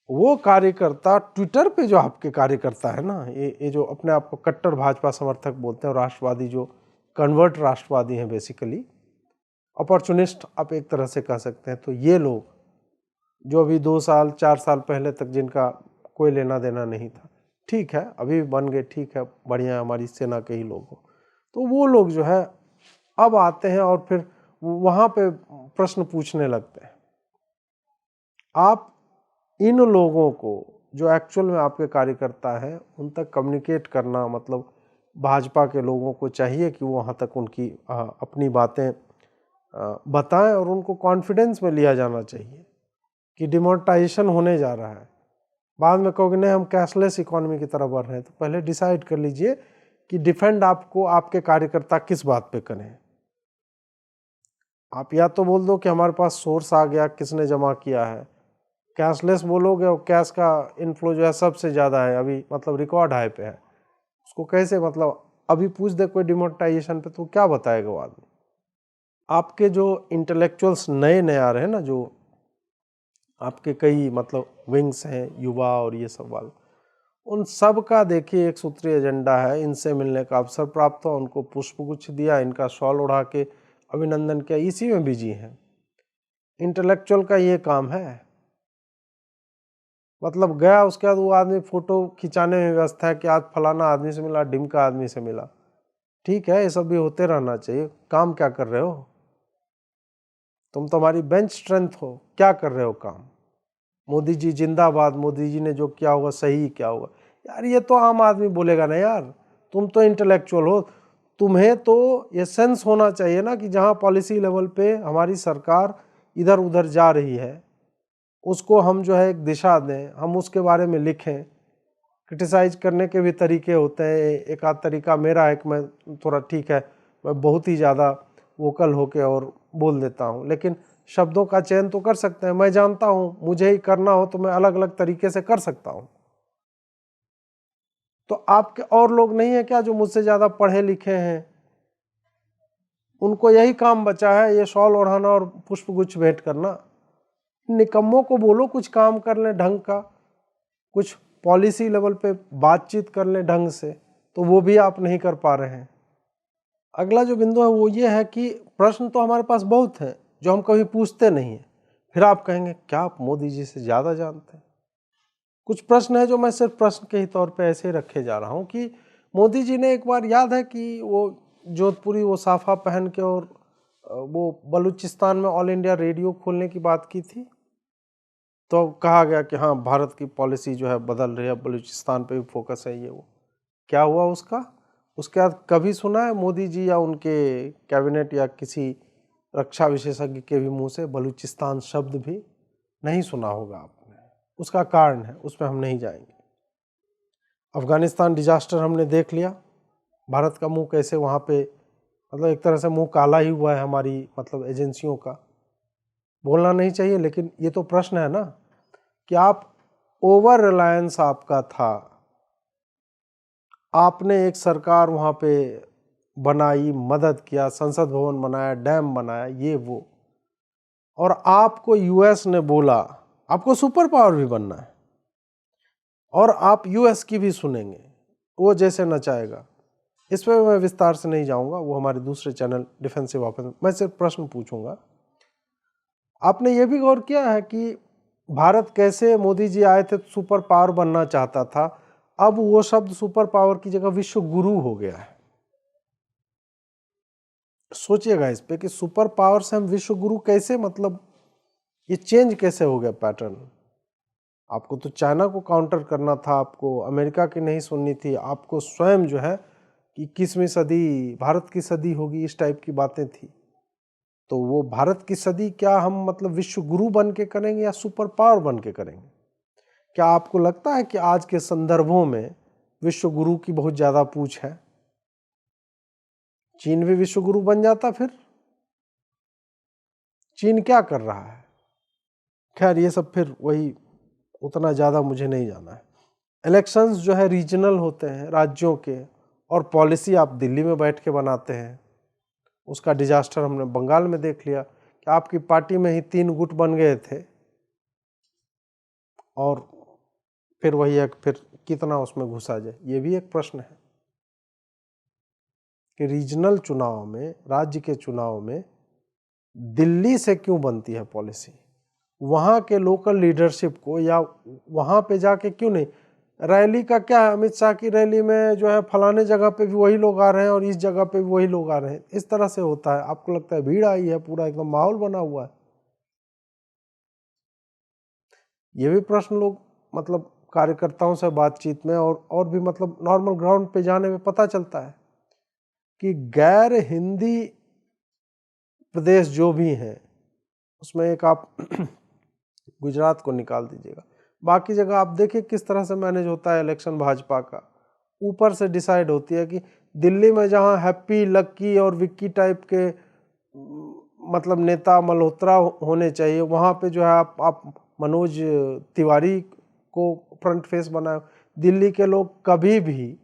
वो कार्यकर्ता ट्विटर पे जो आपके कार्यकर्ता है ना, ये जो अपने आप को कट्टर भाजपा समर्थक बोलते हैं, राष्ट्रवादी, जो कन्वर्ट राष्ट्रवादी हैं, बेसिकली अपॉर्चुनिस्ट आप एक तरह से कह सकते हैं, तो ये लोग जो अभी 2 साल 4 साल पहले तक जिनका कोई लेना देना नहीं था, ठीक है अभी बन गए, ठीक है बढ़िया, हमारी सेना के ही लोग हो, तो वो लोग जो है अब आते हैं और फिर वहाँ पे प्रश्न पूछने लगते हैं। आप इन लोगों को जो एक्चुअल में आपके कार्यकर्ता हैं उन तक कम्युनिकेट करना, मतलब भाजपा के लोगों को चाहिए कि वो वहाँ तक उनकी अपनी बातें बताएं, और उनको कॉन्फिडेंस में लिया जाना चाहिए कि डिमोनेटाइजेशन होने जा रहा है। बाद में कहोगे नहीं हम कैशलेस इकोनॉमी की तरफ बढ़ रहे हैं, तो पहले डिसाइड कर लीजिए कि डिफेंड आपको आपके कार्यकर्ता किस बात पे करें। आप या तो बोल दो कि हमारे पास सोर्स आ गया, किसने जमा किया है, कैशलेस बोलोगे और कैश का इनफ्लो जो है सबसे ज़्यादा है अभी, मतलब रिकॉर्ड हाई पे है, उसको कैसे मतलब अभी पूछ दे कोई डिमोनेटाइजेशन पे तो क्या बताएगा वो आदमी। आपके जो इंटेलेक्चुअल्स नए नए आ रहे हैं ना, जो आपके कई मतलब विंग्स हैं, युवा और ये सब वाले, उन सब का देखिए एक सूत्रीय एजेंडा है। इनसे मिलने का अवसर प्राप्त हुआ, उनको पुष्पगुच्छ दिया, इनका शॉल उड़ा के अभिनंदन किया, इसी में बिजी हैं। इंटेलेक्चुअल का ये काम है। मतलब गया, उसके बाद वो आदमी फोटो खिंचाने में व्यस्त है कि आज फलाना आदमी से मिला, ढिमका आदमी से मिला। ठीक है, ये सब भी होते रहना चाहिए। काम क्या कर रहे हो तुम? तुम्हारी बेंच स्ट्रेंथ हो, क्या कर रहे हो काम? मोदी जी जिंदाबाद, मोदी जी ने जो किया होगा सही क्या होगा? यार ये तो आम आदमी बोलेगा ना यार, तुम तो इंटेलेक्चुअल हो, तुम्हें तो ये सेंस होना चाहिए ना कि जहाँ पॉलिसी लेवल पे हमारी सरकार इधर उधर जा रही है, उसको हम जो है एक दिशा दें, हम उसके बारे में लिखें। क्रिटिसाइज करने के भी तरीके होते हैं। एक आध तरीका मेरा है कि मैं थोड़ा ठीक है, मैं बहुत ही ज़्यादा वोकल होके और बोल देता हूँ, लेकिन शब्दों का चयन तो कर सकते हैं। मैं जानता हूँ मुझे ही करना हो तो मैं अलग अलग तरीके से कर सकता हूँ। तो आपके और लोग नहीं है क्या जो मुझसे ज़्यादा पढ़े लिखे हैं? उनको यही काम बचा है, ये शॉल ओढ़ाना और पुष्पगुच्छ भेंट करना। निकम्मों को बोलो कुछ काम कर लें ढंग का, कुछ पॉलिसी लेवल पे बातचीत कर लें ढंग से, तो वो भी आप नहीं कर पा रहे हैं। अगला जो बिंदु है वो ये है कि प्रश्न तो हमारे पास बहुत हैं जो हम कभी पूछते नहीं हैं। फिर आप कहेंगे क्या आप मोदी जी से ज़्यादा जानते हैं? कुछ प्रश्न है जो मैं सिर्फ प्रश्न के ही तौर पे ऐसे रखे जा रहा हूँ कि मोदी जी ने एक बार, याद है कि वो जोधपुरी वो साफा पहन के और वो बलूचिस्तान में ऑल इंडिया रेडियो खोलने की बात की थी, तो कहा गया कि हाँ भारत की पॉलिसी जो है बदल रही है, बलूचिस्तान पे भी फोकस है, ये वो। क्या हुआ उसका? उसके बाद कभी सुना है मोदी जी या उनके कैबिनेट या किसी रक्षा विशेषज्ञ के भी मुंह से बलूचिस्तान शब्द भी? नहीं सुना होगा आपने। उसका कारण है, उसमें हम नहीं जाएंगे। अफगानिस्तान डिजास्टर हमने देख लिया, भारत का मुंह कैसे वहाँ पे, मतलब एक तरह से मुंह काला ही हुआ है हमारी मतलब एजेंसियों का। बोलना नहीं चाहिए, लेकिन ये तो प्रश्न है ना कि आप ओवर रिलायंस आपका था, आपने एक सरकार वहाँ पे बनाई, मदद किया, संसद भवन बनाया, डैम बनाया, ये वो, और आपको यूएस ने बोला आपको सुपर पावर भी बनना है और आप यूएस की भी सुनेंगे, वो जैसे नचाएगा। इस पर मैं विस्तार से नहीं जाऊंगा, वो हमारे दूसरे चैनल डिफेंसिव ऑफेंस, मैं सिर्फ प्रश्न पूछूंगा। आपने ये भी गौर किया है कि भारत कैसे, मोदी जी आए थे तो सुपर पावर बनना चाहता था, अब वो शब्द सुपर पावर की जगह विश्व गुरु हो गया है। सोचिएगा इस पे कि सुपर पावर से हम विश्व गुरु कैसे, मतलब ये चेंज कैसे हो गया पैटर्न? आपको तो चाइना को काउंटर करना था, आपको अमेरिका की नहीं सुननी थी, आपको स्वयं जो है कि 21वीं सदी भारत की सदी होगी, इस टाइप की बातें थी। तो वो भारत की सदी क्या हम मतलब विश्व गुरु बन के करेंगे या सुपर पावर बन के करेंगे? क्या आपको लगता है कि आज के संदर्भों में विश्व गुरु की बहुत ज़्यादा पूछ है? चीन भी विश्व गुरु बन जाता फिर? चीन क्या कर रहा है? खैर ये सब फिर वही, उतना ज़्यादा मुझे नहीं जाना है। इलेक्शंस जो है रीजनल होते हैं राज्यों के, और पॉलिसी आप दिल्ली में बैठ के बनाते हैं। उसका डिजास्टर हमने बंगाल में देख लिया कि आपकी पार्टी में ही 3 गुट बन गए थे, और फिर वही है कि फिर कितना उसमें घुसा जाए, ये भी एक प्रश्न है कि रीजनल चुनाव में, राज्य के चुनाव में दिल्ली से क्यों बनती है पॉलिसी? वहाँ के लोकल लीडरशिप को, या वहाँ पे जाके क्यों नहीं? रैली का क्या है, अमित शाह की रैली में जो है फलाने जगह पे भी वही लोग आ रहे हैं और इस जगह पे भी वही लोग आ रहे हैं, इस तरह से होता है। आपको लगता है भीड़ आई है, पूरा एकदम माहौल बना हुआ है? ये भी प्रश्न लोग मतलब कार्यकर्ताओं से बातचीत में और भी मतलब नॉर्मल ग्राउंड पे जाने में पता चलता है कि गैर हिंदी प्रदेश जो भी हैं उसमें एक आप गुजरात को निकाल दीजिएगा, बाकी जगह आप देखिए किस तरह से मैनेज होता है इलेक्शन भाजपा का। ऊपर से डिसाइड होती है कि दिल्ली में जहां हैप्पी, लक्की और विक्की टाइप के मतलब नेता मल्होत्रा होने चाहिए, वहां पे जो है आप मनोज तिवारी को फ्रंट फेस बनाए। दिल्ली के लोग कभी भी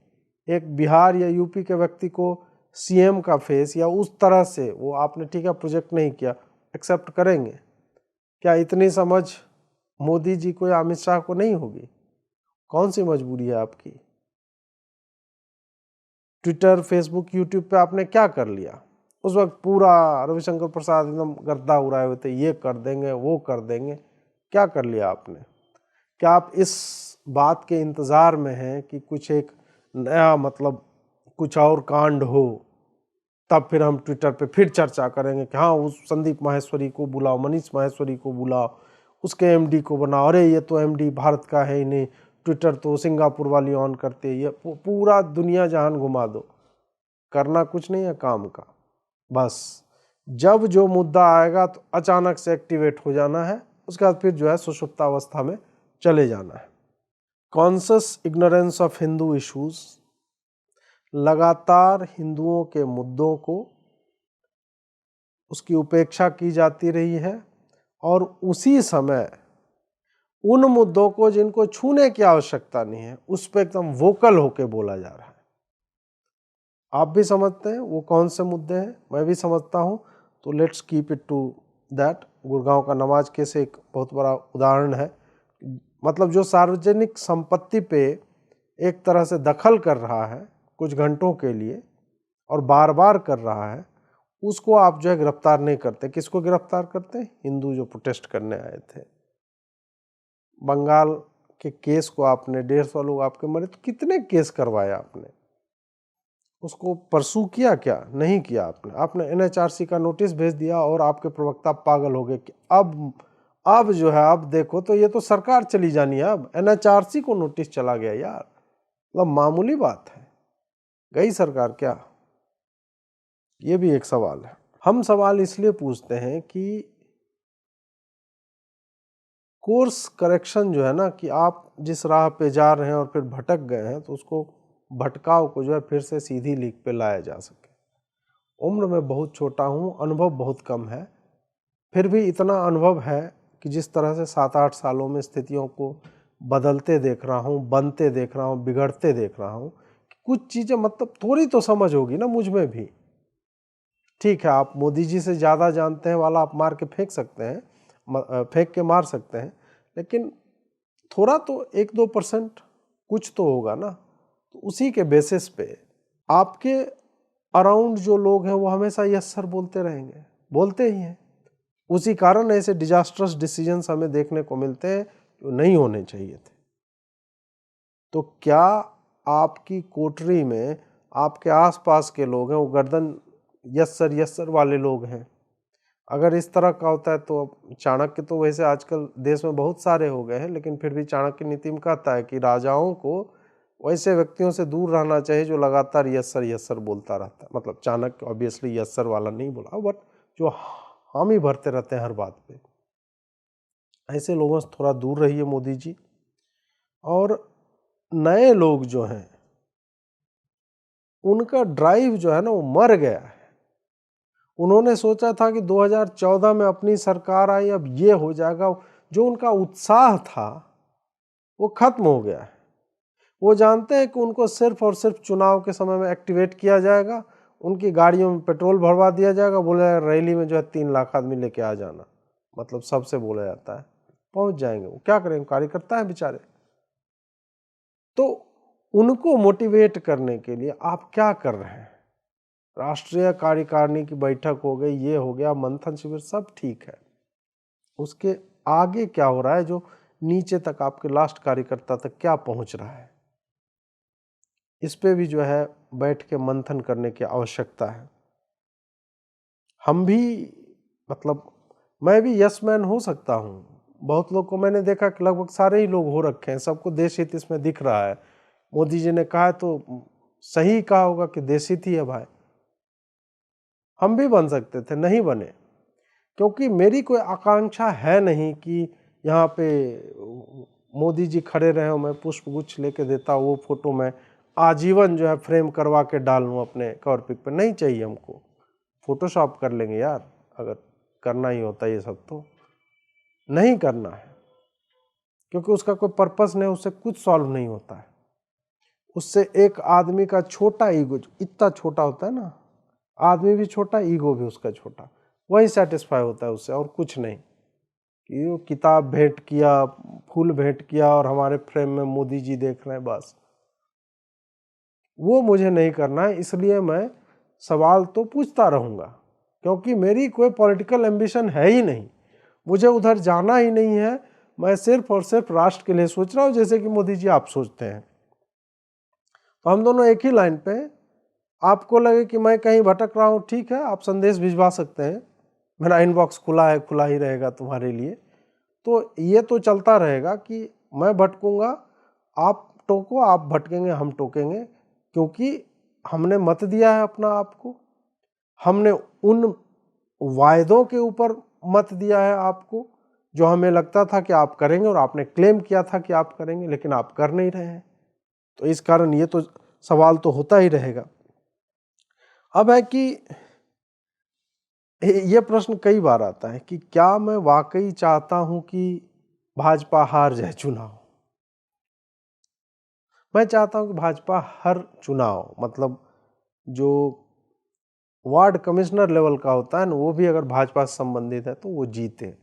एक बिहार या यूपी के व्यक्ति को सीएम का फेस या उस तरह से, वो आपने ठीक है प्रोजेक्ट नहीं किया, एक्सेप्ट करेंगे क्या? इतनी समझ मोदी जी को या अमित शाह को नहीं होगी? कौन सी मजबूरी है आपकी? ट्विटर, फेसबुक, यूट्यूब पे आपने क्या कर लिया? उस वक्त पूरा रविशंकर प्रसाद एकदम गर्दा उड़ाए हुए थे, ये कर देंगे, वो कर देंगे। क्या कर लिया आपने? क्या आप इस बात के इंतज़ार में हैं कि कुछ एक नया मतलब कुछ और कांड हो, तब फिर हम ट्विटर पे फिर चर्चा करेंगे कि हाँ उस संदीप माहेश्वरी को बुलाओ, मनीष माहेश्वरी को बुलाओ, उसके एमडी को बनाओ, अरे ये तो एमडी भारत का है ही नहीं, ट्विटर तो सिंगापुर वाली ऑन करते हैं, ये पूरा दुनिया जहान घुमा दो। करना कुछ नहीं है काम का, बस जब जो मुद्दा आएगा तो अचानक से एक्टिवेट हो जाना है, उसके बाद फिर जो है सुषुप्तावस्था में चले जाना है। Conscious ignorance of Hindu issues, लगातार हिंदुओं के मुद्दों को उसकी उपेक्षा की जाती रही है और उसी समय उन मुद्दों को जिनको छूने की आवश्यकता नहीं है उस पर एकदम वोकल होके बोला जा रहा है। आप भी समझते हैं वो कौन से मुद्दे हैं, मैं भी समझता हूं, तो let's keep it to that. Gurgaon का नमाज केस एक बहुत बड़ा उदाहरण है। मतलब जो सार्वजनिक संपत्ति पे एक तरह से दखल कर रहा है कुछ घंटों के लिए और बार बार कर रहा है, उसको आप जो है गिरफ्तार नहीं करते। किसको गिरफ्तार करते? हिंदू जो प्रोटेस्ट करने आए थे। बंगाल के केस को आपने 150 लोग आपके मरे, तो कितने केस करवाए आपने? उसको परसू किया क्या? नहीं किया आपने एनएचआरसी का नोटिस भेज दिया और आपके प्रवक्ता पागल हो गए कि अब जो है अब देखो तो ये तो सरकार चली जानी है, अब एनएचआरसी को नोटिस चला गया यार, मतलब मामूली बात है, गई सरकार क्या? ये भी एक सवाल है। हम सवाल इसलिए पूछते हैं कि कोर्स करेक्शन जो है ना, कि आप जिस राह पे जा रहे हैं और फिर भटक गए हैं तो उसको भटकाव को जो है फिर से सीधी लीक पे लाया जा सके। उम्र में बहुत छोटा हूँ, अनुभव बहुत कम है, फिर भी इतना अनुभव है कि जिस तरह से 7-8 सालों में स्थितियों को बदलते देख रहा हूँ, बनते देख रहा हूँ, बिगड़ते देख रहा हूँ, कि कुछ चीज़ें मतलब थोड़ी तो समझ होगी ना मुझ में भी। ठीक है, आप मोदी जी से ज़्यादा जानते हैं वाला आप मार के फेंक सकते हैं, फेंक के मार सकते हैं, लेकिन थोड़ा तो 1-2% कुछ तो होगा ना। तो उसी के बेसिस पे आपके अराउंड जो लोग हैं वो हमेशा यस सर बोलते रहेंगे, बोलते ही हैं। उसी कारण ऐसे डिजास्टर्स डिसीजंस हमें देखने को मिलते हैं जो नहीं होने चाहिए थे। तो क्या आपकी कोठरी में आपके आसपास के लोग हैं वो गर्दन यस सर वाले लोग हैं? अगर इस तरह का होता है तो चाणक्य तो वैसे आजकल देश में बहुत सारे हो गए हैं, लेकिन फिर भी चाणक्य नीति में कहता है कि राजाओं को वैसे व्यक्तियों से दूर रहना चाहिए जो लगातार यस सर बोलता रहता है। मतलब चाणक्य ऑब्वियसली यस सर वाला नहीं बोला, बट जो हामी भरते रहते हैं हर बात पे, ऐसे लोगों से थोड़ा दूर रहिए मोदी जी। और नए लोग जो हैं उनका ड्राइव जो है ना वो मर गया है। उन्होंने सोचा था कि 2014 में अपनी सरकार आई, अब ये हो जाएगा, जो उनका उत्साह था वो खत्म हो गया है। वो जानते हैं कि उनको सिर्फ और सिर्फ चुनाव के समय में एक्टिवेट किया जाएगा, उनकी गाड़ियों में पेट्रोल भरवा दिया जाएगा, बोले रैली में जो है 3 लाख आदमी लेके आ जाना, मतलब सबसे बोला जाता है, पहुंच जाएंगे। वो क्या करेंगे, कार्यकर्ता है बेचारे। तो उनको मोटिवेट करने के लिए आप क्या कर रहे हैं? राष्ट्रीय कार्यकारिणी की बैठक हो गई, ये हो गया, मंथन शिविर सब ठीक है, उसके आगे क्या हो रहा है, जो नीचे तक आपके लास्ट कार्यकर्ता तक क्या पहुंच रहा है, इस पे भी जो है बैठ के मंथन करने की आवश्यकता है। हम भी मतलब मैं भी यस मैन हो सकता हूँ, बहुत लोग को मैंने देखा कि लगभग सारे ही लोग हो रखे हैं, सबको देश हित इसमें दिख रहा है। मोदी जी ने कहा है तो सही कहा होगा कि देश हित ही है भाई। हम भी बन सकते थे, नहीं बने, क्योंकि मेरी कोई आकांक्षा है नहीं कि यहाँ पे मोदी जी खड़े रहे हो मैं पुष्पगुच्छ लेके देता वो फोटो मैं आजीवन जो है फ्रेम करवा के डाल लूँ अपने कवर पिक पे। नहीं चाहिए हमको, फोटोशॉप कर लेंगे यार, अगर करना ही होता ये सब तो नहीं करना है, क्योंकि उसका कोई पर्पस नहीं, उससे कुछ सॉल्व नहीं होता है। उससे एक आदमी का छोटा ईगो, इतना छोटा होता है ना, आदमी भी छोटा, ईगो भी उसका छोटा, वही सेटिस्फाई होता है उससे, और कुछ नहीं। कि वो किताब भेंट किया, फूल भेंट किया और हमारे फ्रेम में मोदी जी देख रहे हैं, बस वो मुझे नहीं करना है। इसलिए मैं सवाल तो पूछता रहूँगा, क्योंकि मेरी कोई पॉलिटिकल एम्बिशन है ही नहीं, मुझे उधर जाना ही नहीं है। मैं सिर्फ और सिर्फ राष्ट्र के लिए सोच रहा हूँ, जैसे कि मोदी जी आप सोचते हैं। तो हम दोनों एक ही लाइन पे हैं। आपको लगे कि मैं कहीं भटक रहा हूँ, ठीक है, आप संदेश भिजवा सकते हैं, मेरा इनबॉक्स खुला है, खुला ही रहेगा तुम्हारे लिए। तो ये तो चलता रहेगा कि मैं भटकूंगा, आप टोको, आप भटकेंगे, हम टोकेंगे, क्योंकि हमने मत दिया है अपना आपको, हमने उन वायदों के ऊपर मत दिया है आपको जो हमें लगता था कि आप करेंगे और आपने क्लेम किया था कि आप करेंगे, लेकिन आप कर नहीं रहे हैं। तो इस कारण ये तो सवाल तो होता ही रहेगा। अब है कि ये प्रश्न कई बार आता है कि क्या मैं वाकई चाहता हूं कि भाजपा हार जाए चुनाव। मैं चाहता हूं कि भाजपा हर चुनाव, मतलब जो वार्ड कमिश्नर लेवल का होता है ना, वो भी अगर भाजपा से संबंधित है तो वो जीते।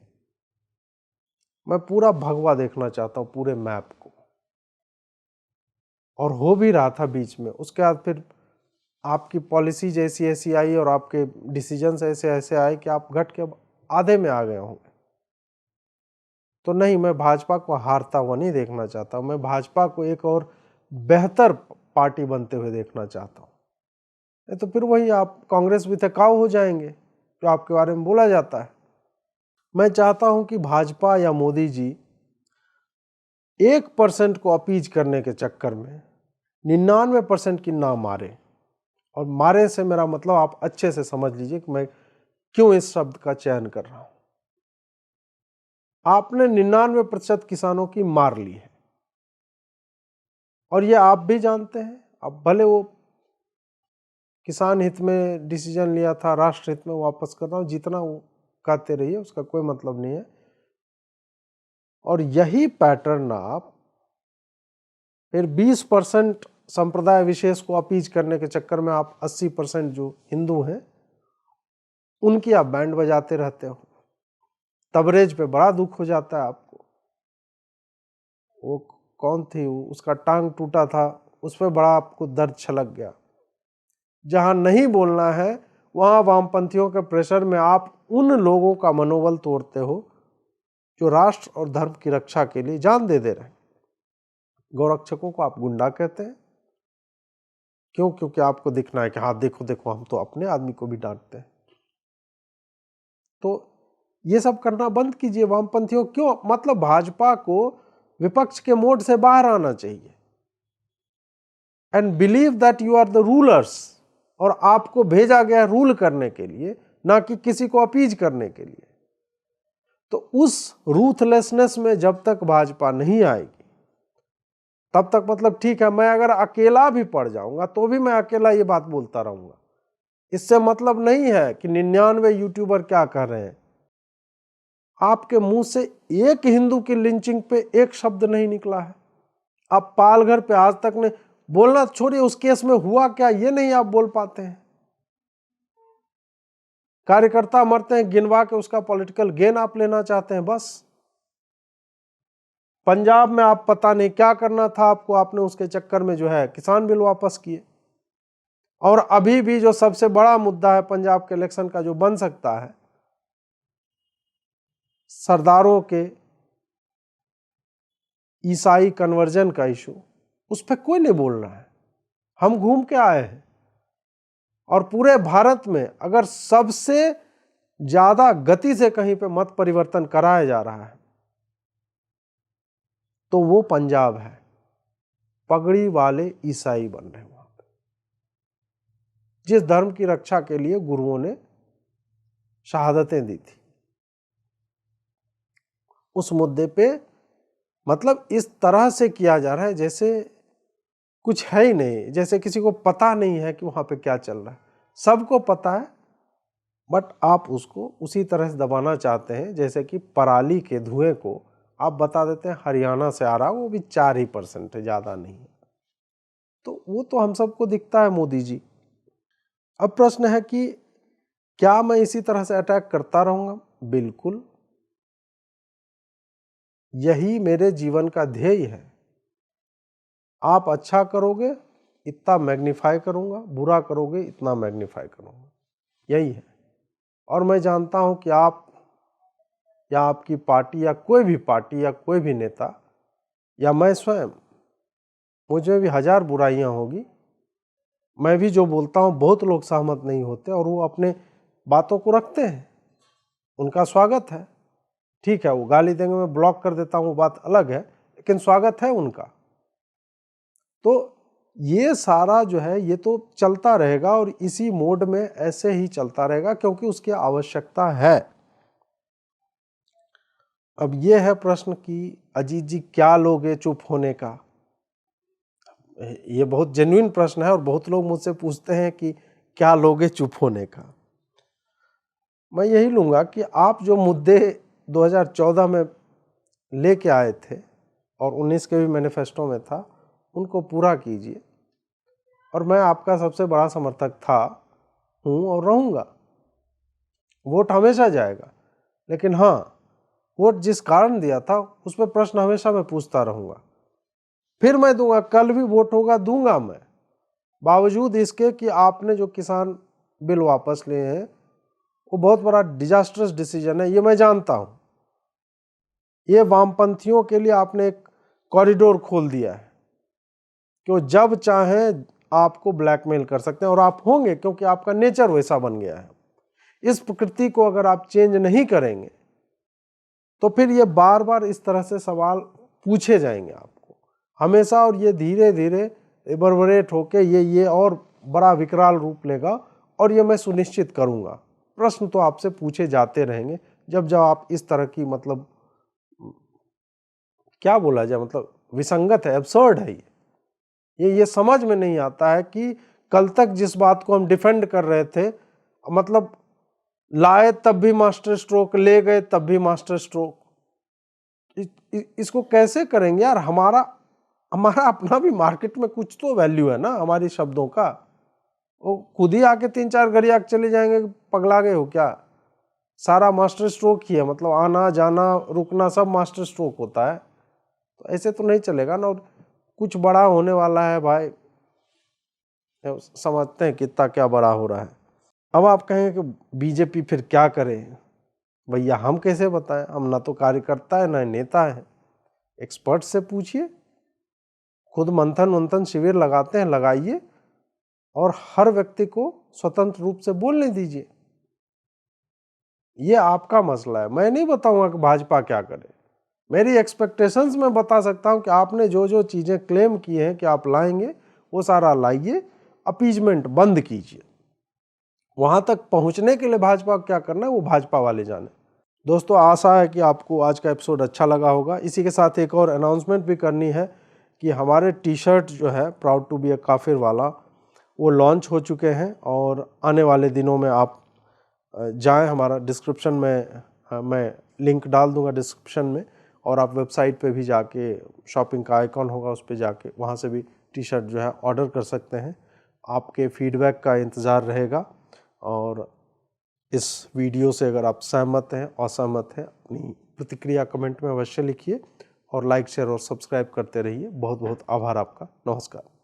मैं पूरा भगवा देखना चाहता हूं, पूरे मैप को, और हो भी रहा था बीच में। उसके बाद फिर आपकी पॉलिसी जैसी ऐसी आई और आपके डिसीजंस ऐसे ऐसे आए कि आप घट के अब आधे में आ गए होंगे। तो नहीं, मैं भाजपा को हारता हुआ नहीं देखना चाहता, मैं भाजपा को एक और बेहतर पार्टी बनते हुए देखना चाहता हूं। नहीं तो फिर वही आप कांग्रेस भी थकाऊ हो जाएंगे जो आपके बारे में बोला जाता है। मैं चाहता हूं कि भाजपा या मोदी जी 1% को अपीज करने के चक्कर में 99% की ना मारे। और मारे से मेरा मतलब आप अच्छे से समझ लीजिए कि मैं क्यों इस शब्द का चयन कर रहा हूं। आपने 99% किसानों की मार ली है, और ये आप भी जानते हैं। अब भले वो किसान हित में डिसीजन लिया था, राष्ट्र हित में वापस कर रहा हूं, जितना वो कहते रहिए, उसका कोई मतलब नहीं है। और यही पैटर्न आप फिर 20% संप्रदाय विशेष को अपीज करने के चक्कर में आप 80% जो हिंदू हैं उनकी आप बैंड बजाते रहते हो। तबरेज पे बड़ा दुख हो जाता है आपको। वो कौन थी, उसका टांग टूटा था, उस पर बड़ा आपको दर्द छलक गया। जहां नहीं बोलना है वहां वामपंथियों के प्रेशर में आप उन लोगों का मनोबल तोड़ते हो जो राष्ट्र और धर्म की रक्षा के लिए जान दे रहे हैं। गौरक्षकों को आप गुंडा कहते हैं, क्यों? क्योंकि आपको दिखना है कि हाँ देखो देखो, हम तो अपने आदमी को भी डांटते हैं। तो ये सब करना बंद कीजिए वामपंथियों। क्यों? मतलब भाजपा को विपक्ष के मोड से बाहर आना चाहिए and believe that you are the rulers, और आपको भेजा गया रूल करने के लिए, ना कि किसी को अपीज करने के लिए। तो उस रूथलेसनेस में जब तक भाजपा नहीं आएगी तब तक, मतलब ठीक है, मैं अगर अकेला भी पड़ जाऊंगा तो भी मैं अकेला ये बात बोलता रहूंगा। इससे मतलब नहीं है कि 99 यूट्यूबर क्या कर रहे हैं। आपके मुंह से एक हिंदू की लिंचिंग पे एक शब्द नहीं निकला है। आप पालघर पे आज तक ने बोलना छोड़िए, उस केस में हुआ क्या ये नहीं आप बोल पाते हैं। कार्यकर्ता मरते हैं गिनवा के, उसका पॉलिटिकल गेन आप लेना चाहते हैं बस। पंजाब में आप पता नहीं क्या करना था आपको, आपने उसके चक्कर में जो है किसान बिल वापस किए। और अभी भी जो सबसे बड़ा मुद्दा है पंजाब के इलेक्शन का जो बन सकता है, सरदारों के ईसाई कन्वर्जन का इशू, उस पर कोई नहीं बोल रहा है। हम घूम के आए हैं, और पूरे भारत में अगर सबसे ज्यादा गति से कहीं पे मत परिवर्तन कराया जा रहा है तो वो पंजाब है। पगड़ी वाले ईसाई बन रहे हैं वहां पे, जिस धर्म की रक्षा के लिए गुरुओं ने शहादतें दी थी। उस मुद्दे पे मतलब इस तरह से किया जा रहा है जैसे कुछ है ही नहीं, जैसे किसी को पता नहीं है कि वहां पे क्या चल रहा है। सबको पता है, बट आप उसको उसी तरह से दबाना चाहते हैं जैसे कि पराली के धुएं को आप बता देते हैं हरियाणा से आ रहा, वो भी 4% है, ज्यादा नहीं है। तो वो तो हम सबको दिखता है मोदी जी। अब प्रश्न है कि क्या मैं इसी तरह से अटैक करता रहूंगा? बिल्कुल। यही मेरे जीवन का ध्येय है। आप अच्छा करोगे इतना मैग्नीफाई करूँगा, बुरा करोगे इतना मैग्नीफाई करूँगा, यही है। और मैं जानता हूँ कि आप या आपकी पार्टी या कोई भी नेता या मैं स्वयं, मुझ में भी 1000 बुराइयाँ होगी, मैं भी जो बोलता हूँ बहुत लोग सहमत नहीं होते और वो अपने बातों को रखते हैं, उनका स्वागत है, ठीक है। वो गाली देंगे, मैं ब्लॉक कर देता हूँ, वो बात अलग है, लेकिन स्वागत है उनका। तो ये सारा जो है ये तो चलता रहेगा और इसी मोड में ऐसे ही चलता रहेगा क्योंकि उसकी आवश्यकता है। अब ये है प्रश्न कि अजीत जी क्या लोगे चुप होने का? ये बहुत जेन्युइन प्रश्न है और बहुत लोग मुझसे पूछते हैं कि क्या लोगे चुप होने का। मैं यही लूँगा कि आप जो मुद्दे 2014 में लेके आए थे और 19 के भी मैनिफेस्टो में था, उनको पूरा कीजिए। और मैं आपका सबसे बड़ा समर्थक हूँ और रहूँगा। वोट हमेशा जाएगा, लेकिन हाँ, वोट जिस कारण दिया था उस पर प्रश्न हमेशा मैं पूछता रहूँगा। फिर मैं दूंगा, कल भी वोट होगा, दूंगा मैं, बावजूद इसके कि आपने जो किसान बिल वापस लिए हैं वो बहुत बड़ा डिजास्टर्स डिसीजन है, ये मैं जानता हूँ। ये वामपंथियों के लिए आपने एक कॉरिडोर खोल दिया है कि वो जब चाहें आपको ब्लैकमेल कर सकते हैं और आप होंगे, क्योंकि आपका नेचर वैसा बन गया है। इस प्रकृति को अगर आप चेंज नहीं करेंगे तो फिर ये बार बार इस तरह से सवाल पूछे जाएंगे आपको हमेशा, और ये धीरे धीरे रिवर्बरेट होके ये और बड़ा विकराल रूप लेगा। और ये मैं सुनिश्चित करूंगा, प्रश्न तो आपसे पूछे जाते रहेंगे जब आप इस तरह की, मतलब क्या बोला जाए, मतलब विसंगत है, एब्सर्ड है ये समझ में नहीं आता है कि कल तक जिस बात को हम डिफेंड कर रहे थे, मतलब लाए तब भी मास्टर स्ट्रोक, ले गए तब भी मास्टर स्ट्रोक, इसको कैसे करेंगे यार? हमारा अपना भी मार्केट में कुछ तो वैल्यू है ना हमारी शब्दों का। वो खुद ही आके 3-4 घड़ी आके चले जाएंगे, पगला गए हो क्या? सारा मास्टर स्ट्रोक ही है, मतलब आना जाना रुकना सब मास्टर स्ट्रोक होता है। तो ऐसे तो नहीं चलेगा ना। और कुछ बड़ा होने वाला है भाई, समझते हैं कितना क्या बड़ा हो रहा है। अब आप कहेंगे कि बीजेपी फिर क्या करे? भैया हम कैसे बताएं, हम ना तो कार्यकर्ता है ना नेता है। एक्सपर्ट से पूछिए, खुद मंथन शिविर लगाते हैं, लगाइए और हर व्यक्ति को स्वतंत्र रूप से बोलने दीजिए। ये आपका मसला है, मैं नहीं बताऊंगा कि भाजपा क्या करे। मेरी एक्सपेक्टेशंस में बता सकता हूं कि आपने जो जो चीजें क्लेम की हैं कि आप लाएंगे वो सारा लाइए, अपीजमेंट बंद कीजिए। वहां तक पहुंचने के लिए भाजपा क्या करना है वो भाजपा वाले जाने। दोस्तों, आशा है कि आपको आज का एपिसोड अच्छा लगा होगा। इसी के साथ एक और अनाउंसमेंट भी करनी है कि हमारे टी शर्ट जो है प्राउड टू बी ए काफिर वाला, वो लॉन्च हो चुके हैं और आने वाले दिनों में आप जाएं, हमारा डिस्क्रिप्शन में मैं लिंक डाल दूंगा डिस्क्रिप्शन में, और आप वेबसाइट पे भी जाके शॉपिंग का आइकॉन होगा उस पर जाके वहाँ से भी टी शर्ट जो है ऑर्डर कर सकते हैं। आपके फीडबैक का इंतज़ार रहेगा और इस वीडियो से अगर आप सहमत हैं, असहमत हैं, अपनी प्रतिक्रिया कमेंट में अवश्य लिखिए और लाइक शेयर और सब्सक्राइब करते रहिए। बहुत बहुत आभार आपका। नमस्कार।